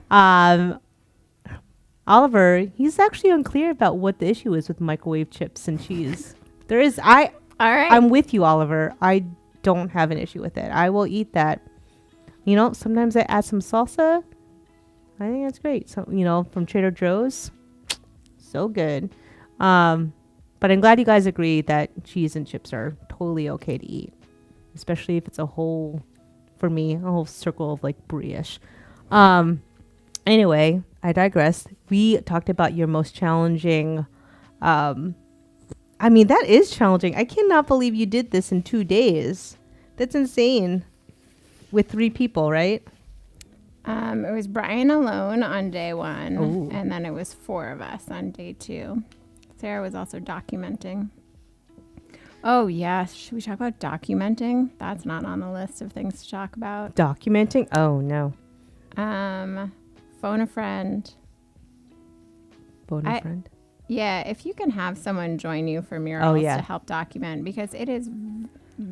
Oliver, he's actually unclear about what the issue is with microwave chips and cheese. All right. I'm with you, Oliver. I don't have an issue with it. I will eat that. You know, sometimes I add some salsa. I think that's great. So, you know, from Trader Joe's. So good. But I'm glad you guys agree that cheese and chips are totally okay to eat. Especially if it's a whole circle of like brie-ish. Anyway, I digress. We talked about your most challenging. I mean, that is challenging. I cannot believe you did this in 2 days. That's insane. With 3 people, right? It was Brian alone on day 1. Ooh. And then it was 4 of us on day 2. Sarah was also documenting. Oh, yes. Should we talk about documenting? That's not on the list of things to talk about. Documenting? Oh, no. Phone a friend. Phone a friend? Yeah, if you can have someone join you for murals yeah. to help document, because it is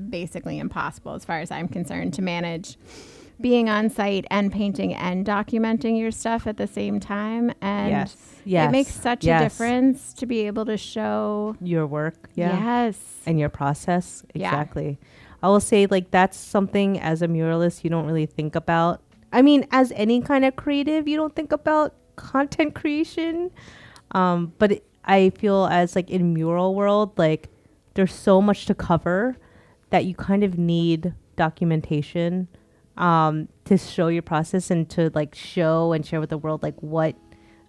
basically impossible, as far as I'm concerned, to manage being on site and painting and documenting your stuff at the same time. And it makes such a difference to be able to show your work. Yeah. Yes. And your process. Exactly. Yeah. I will say, like, that's something as a muralist you don't really think about. I mean, as any kind of creative, you don't think about content creation. But I feel as like in mural world, like there's so much to cover that you kind of need documentation to show your process and to like show and share with the world like what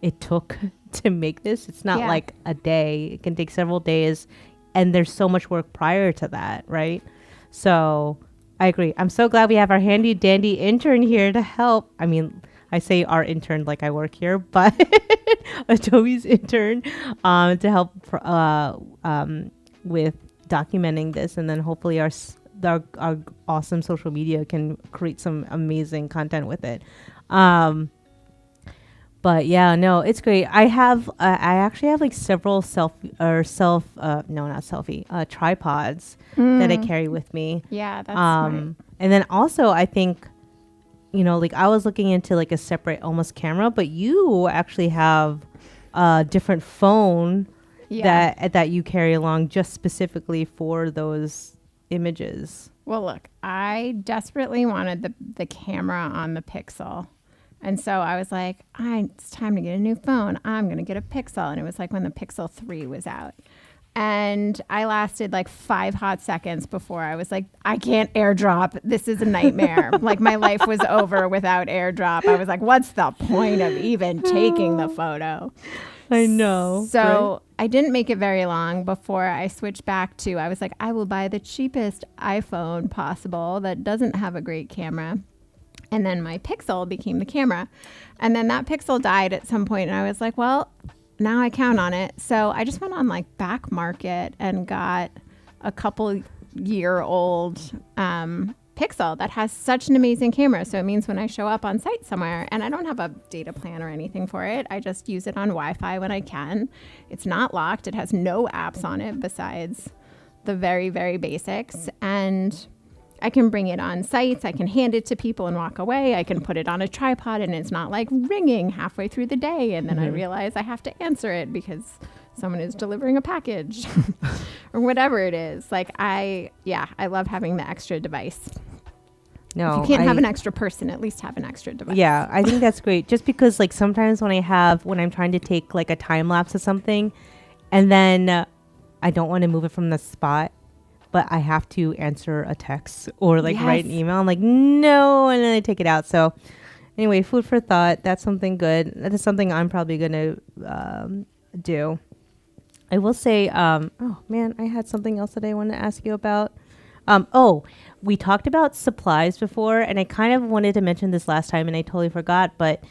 it took to make this. It's not like a day. It can take several days and there's so much work prior to that, right? So I agree. I'm so glad we have our handy dandy intern here to help. I mean, I say our intern like I work here, but Adobe's intern to help with documenting this, and then hopefully our awesome social media can create some amazing content with it. But yeah, no, it's great. I actually have like several tripods that I carry with me. Yeah, that's smart. And then also I think, you know, like I was looking into like a separate almost camera, but you actually have a different phone that you carry along just specifically for those images. Well, look, I desperately wanted the camera on the Pixel. And so I was like, it's time to get a new phone. I'm going to get a Pixel. And it was like when the Pixel 3 was out. And I lasted like 5 hot seconds before I was like, I can't airdrop. This is a nightmare. Like my life was over without airdrop. I was like, what's the point of even taking the photo? I know. So right? I didn't make it very long before I switched back to, I was like, I will buy the cheapest iPhone possible that doesn't have a great camera. And then my Pixel became the camera. And then that Pixel died at some point, and I was like, well, now I count on it. So I just went on like Back Market and got a couple year old Pixel that has such an amazing camera. So it means when I show up on site somewhere, and I don't have a data plan or anything for it, I just use it on Wi-Fi when I can. It's not locked. It has no apps on it besides the very, very basics. And I can bring it on sites. I can hand it to people and walk away. I can put it on a tripod and it's not like ringing halfway through the day. And then I realize I have to answer it because someone is delivering a package or whatever it is. Like I love having the extra device. No, if you can't have an extra person, at least have an extra device. Yeah, I think that's great. Just because like sometimes when I'm trying to take like a time lapse of something and then I don't want to move it from the spot, but I have to answer a text or like write an email. I'm like, no, and then I take it out. So anyway, food for thought. That's something good. That is something I'm probably going to do. I will say, oh man, I had something else that I wanted to ask you about. We talked about supplies before, and I kind of wanted to mention this last time, and I totally forgot. But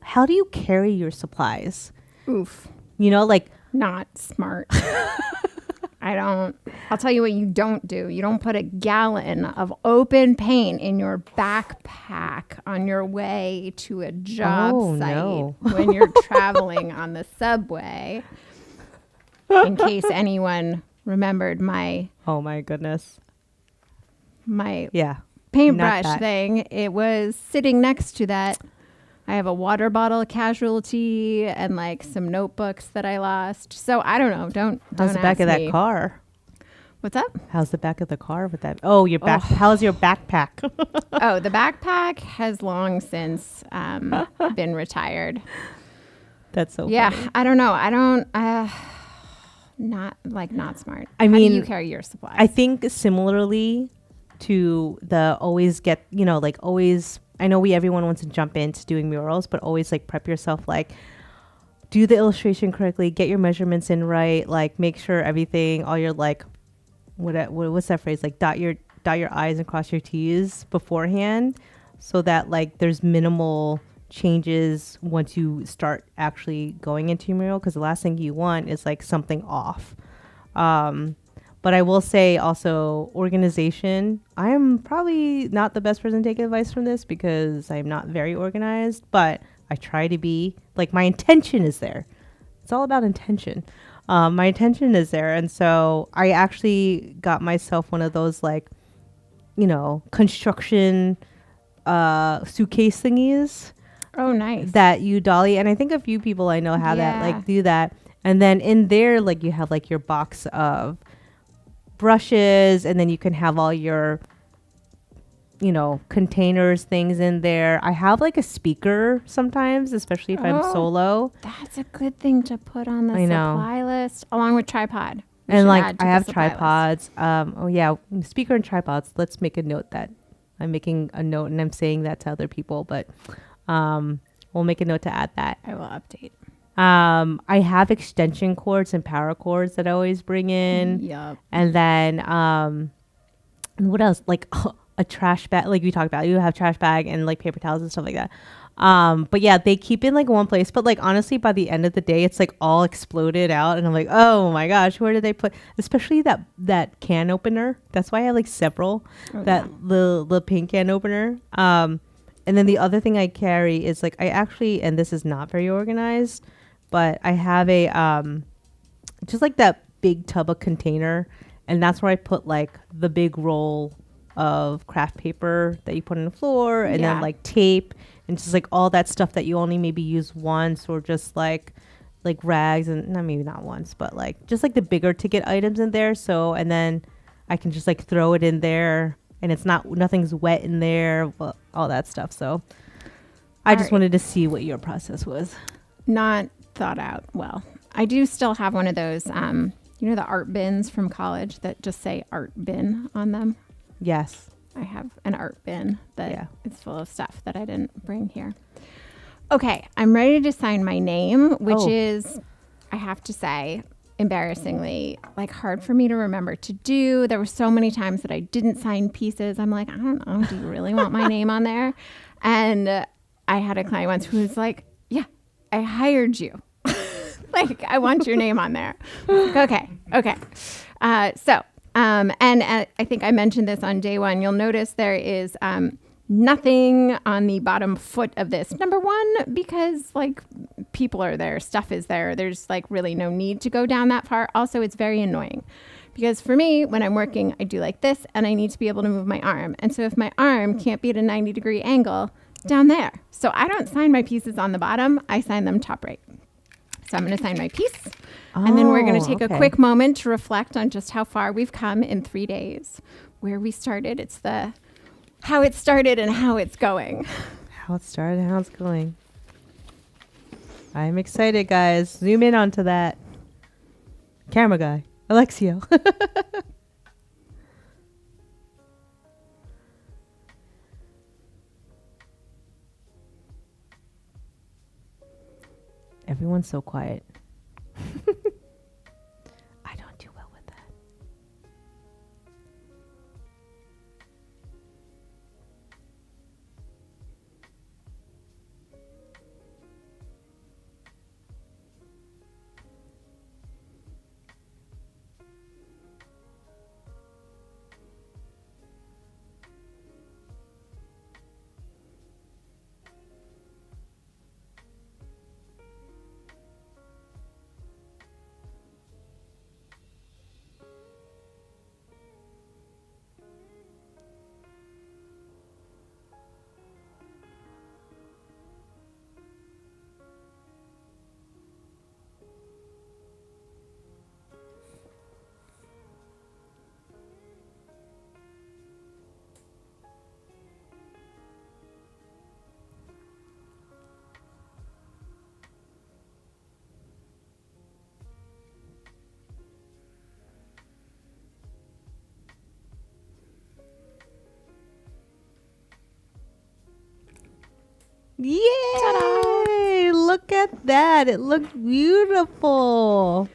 how do you carry your supplies? Oof. You know, like not smart. I'll tell you what you don't do. You don't put a gallon of open paint in your backpack on your way to a job site when you're traveling on the subway. In case anyone remembered oh my goodness. My paintbrush thing. It was sitting next to that. I have a water bottle casualty and like some notebooks that I lost. So I don't know. Don't How's the back of that car? What's up? How's the back of the car with that? Oh, your back. Oh. How's your backpack? Oh, the backpack has long since been retired. That's so funny. I don't know. Not smart. How do you carry your supplies? I think similarly to the always get, I know everyone wants to jump into doing murals, but always like prep yourself, like do the illustration correctly, get your measurements in right, like make sure everything, all your like, what's that phrase? Like dot your I's and cross your T's beforehand so that like there's minimal changes once you start actually going into your mural, because the last thing you want is like something off. But I will say also organization. I am probably not the best person to take advice from this because I'm not very organized, but I try to be. Like my intention is there. It's all about intention. My intention is there. And so I actually got myself one of those like, construction suitcase thingies. Oh, nice. That you dolly. And I think a few people I know have that, like do that. And then in there, like you have like your box of brushes, and then you can have all your containers, things in there. I have like a speaker sometimes, especially if I'm solo. That's a good thing to put on the supply list along with tripod. And like I have tripods. Speaker and tripods. Let's make a note that I'm making a note and I'm saying that to other people, but we'll make a note to add that. I will update. I have extension cords and power cords that I always bring in. Yep. And then, what else? Like a trash bag, like we talked about, you have trash bag and like paper towels and stuff like that. But yeah, they keep in like one place, but like honestly, by the end of the day, it's like all exploded out. And I'm like, oh my gosh, where did they put, especially that can opener. That's why I have like several, the pink can opener. And then the other thing I carry is like, and this is not very organized, but I have a, just like that big tub of container. And that's where I put like the big roll of craft paper that you put on the floor, and then like tape and just like all that stuff that you only maybe use once, or just like rags, and maybe not once, but like just like the bigger ticket items in there. So, and then I can just like throw it in there, and nothing's wet in there, all that stuff. So I just wanted to see what your process was. Not thought out well. I do still have one of those, the art bins from college that just say art bin on them. Yes. I have an art bin that is full of stuff that I didn't bring here. Okay, I'm ready to sign my name, which is, I have to say, embarrassingly, like hard for me to remember to do. There were so many times that I didn't sign pieces. I'm like, I don't know, do you really want my name on there? And I had a client once who was like, yeah, I hired you. Like, I want your name on there. Like, okay. I think I mentioned this on day one. You'll notice there is nothing on the bottom foot of this. Number one, because like people are there, stuff is there. There's like really no need to go down that far. Also, it's very annoying because for me, when I'm working, I do like this and I need to be able to move my arm. And so if my arm can't be at a 90-degree angle, down there. So I don't sign my pieces on the bottom. I sign them top right. So I'm going to sign my piece. And then we're going to take a quick moment to reflect on just how far we've come in 3 days. Where we started. It's the how it started and how it's going. How it started and how it's going. I'm excited, guys. Zoom in onto that. Camera guy, Alexio. Everyone's so quiet. I don't do well with that. Yay! Ta-da! Look at that. It looked beautiful.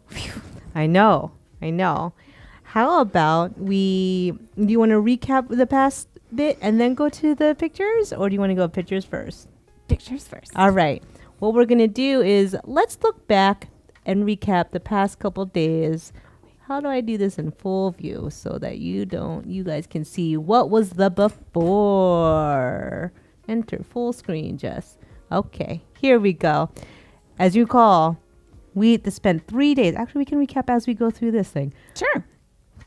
Phew. I know. How about do you want to recap the past bit and then go to the pictures, or do you want to go pictures first? Pictures first. All right. What we're going to do is let's look back and recap the past couple days. How do I do this in full view so that you guys can see what was the before? Enter full screen, Jess. Okay, here we go. As you recall, we had to spend 3 days. Actually, we can recap as we go through this thing. Sure.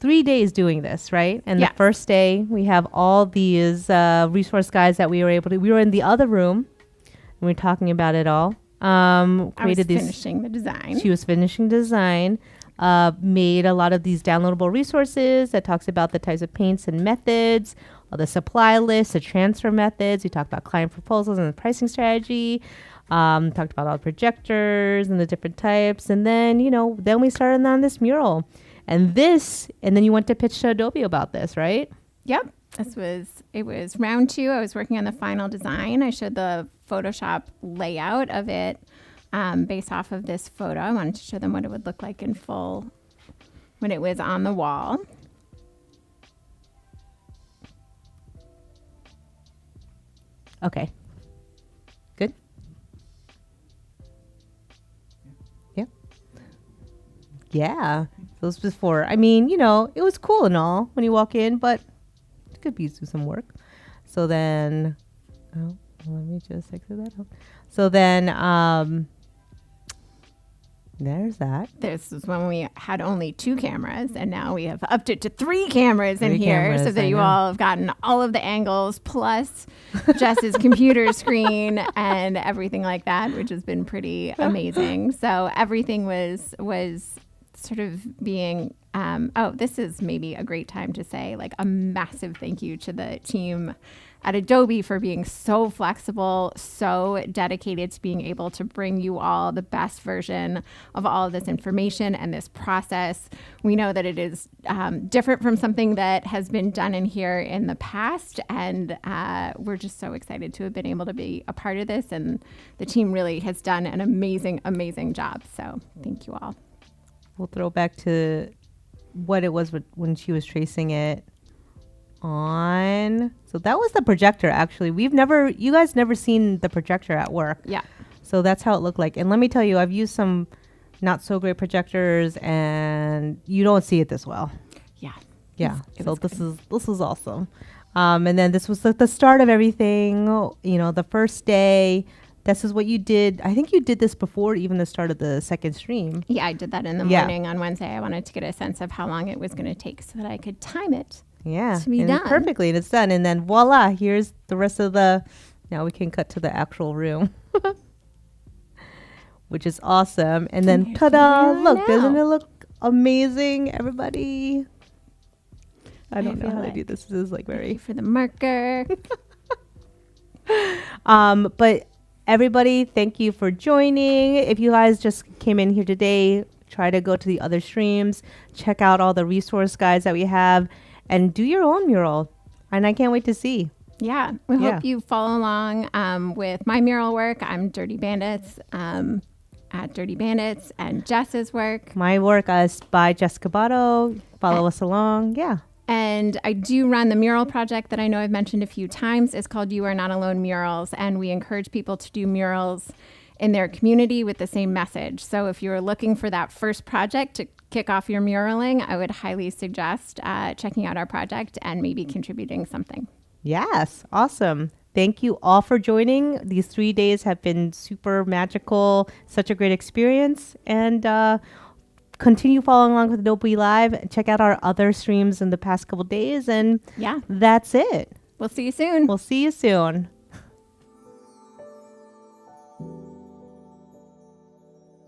3 days doing this, right? And Yes. the first day, we have all these resource guides that we were able to. We were in the other room, and we were talking about it all. I was Created these. finishing the design. She was finishing design. Made a lot of these downloadable resources that talks about the types of paints and methods, all the supply lists, the transfer methods. We talked about client proposals and the pricing strategy. Talked about all the projectors and the different types. And then, then we started on this mural. And then you went to pitch to Adobe about this, right? Yep. It was round 2. I was working on the final design. I showed the Photoshop layout of it based off of this photo. I wanted to show them what it would look like in full when it was on the wall. Okay. Good? Yeah. Yeah. So this was before. I mean, it was cool and all when you walk in, but it could be do some work. So then, let me just exit that out. So then, there's that. This is when we had only 2 cameras, and now we have upped it to 3 cameras in 3 here, cameras, so that I you know. all have gotten all of the angles, plus Jess's computer screen and everything like that, which has been pretty amazing. So everything was sort of being, this is maybe a great time to say like a massive thank you to the team at Adobe for being so flexible, so dedicated to being able to bring you all the best version of all of this information and this process. We know that it is different from something that has been done in here in the past, and we're just so excited to have been able to be a part of this, and the team really has done an amazing, amazing job. So thank you all. We'll throw back to what it was when she was tracing it on. So that was the projector, actually. You guys never seen the projector at work. Yeah. So that's how it looked like. And let me tell you, I've used some not so great projectors, and you don't see it this well. Yeah. Yeah. It So was this is awesome. And then this was the start of everything. You know, the first day. This is what you did. I think you did this before even the start of the second stream. Yeah, I did that in the Yeah. morning on Wednesday. I wanted to get a sense of how long it was going to take so that I could time it. Yeah. To be and done. perfectly, and it's done. And then voila, here's the rest of the. Now we can cut to the actual room, which is awesome. And then Here's ta-da! where we are Look, doesn't now. it look amazing, everybody? I don't know feel how to like- do this. This is like Thank you very. for the marker. But everybody, thank you for joining. If you guys just came in here today, try to go to the other streams, check out all the resource guides that we have, and do your own mural. And I can't wait to see. Yeah, we Yeah. hope you follow along with my mural work. I'm Dirty Bandits at Dirty Bandits, and Jess's work. My work is by Jessica Cabato. Follow us along. Yeah. And I do run the mural project that I know I've mentioned a few times. It's called You Are Not Alone Murals, and we encourage people to do murals in their community with the same message. So if you're looking for that first project to kick off your muraling, I would highly suggest checking out our project and maybe contributing something. Yes. Awesome. Thank you all for joining. These 3 days have been super magical, such a great experience. And continue following along with Adobe Live. Check out our other streams in the past couple days. And Yeah, that's it. we'll see you soon. We'll see you soon.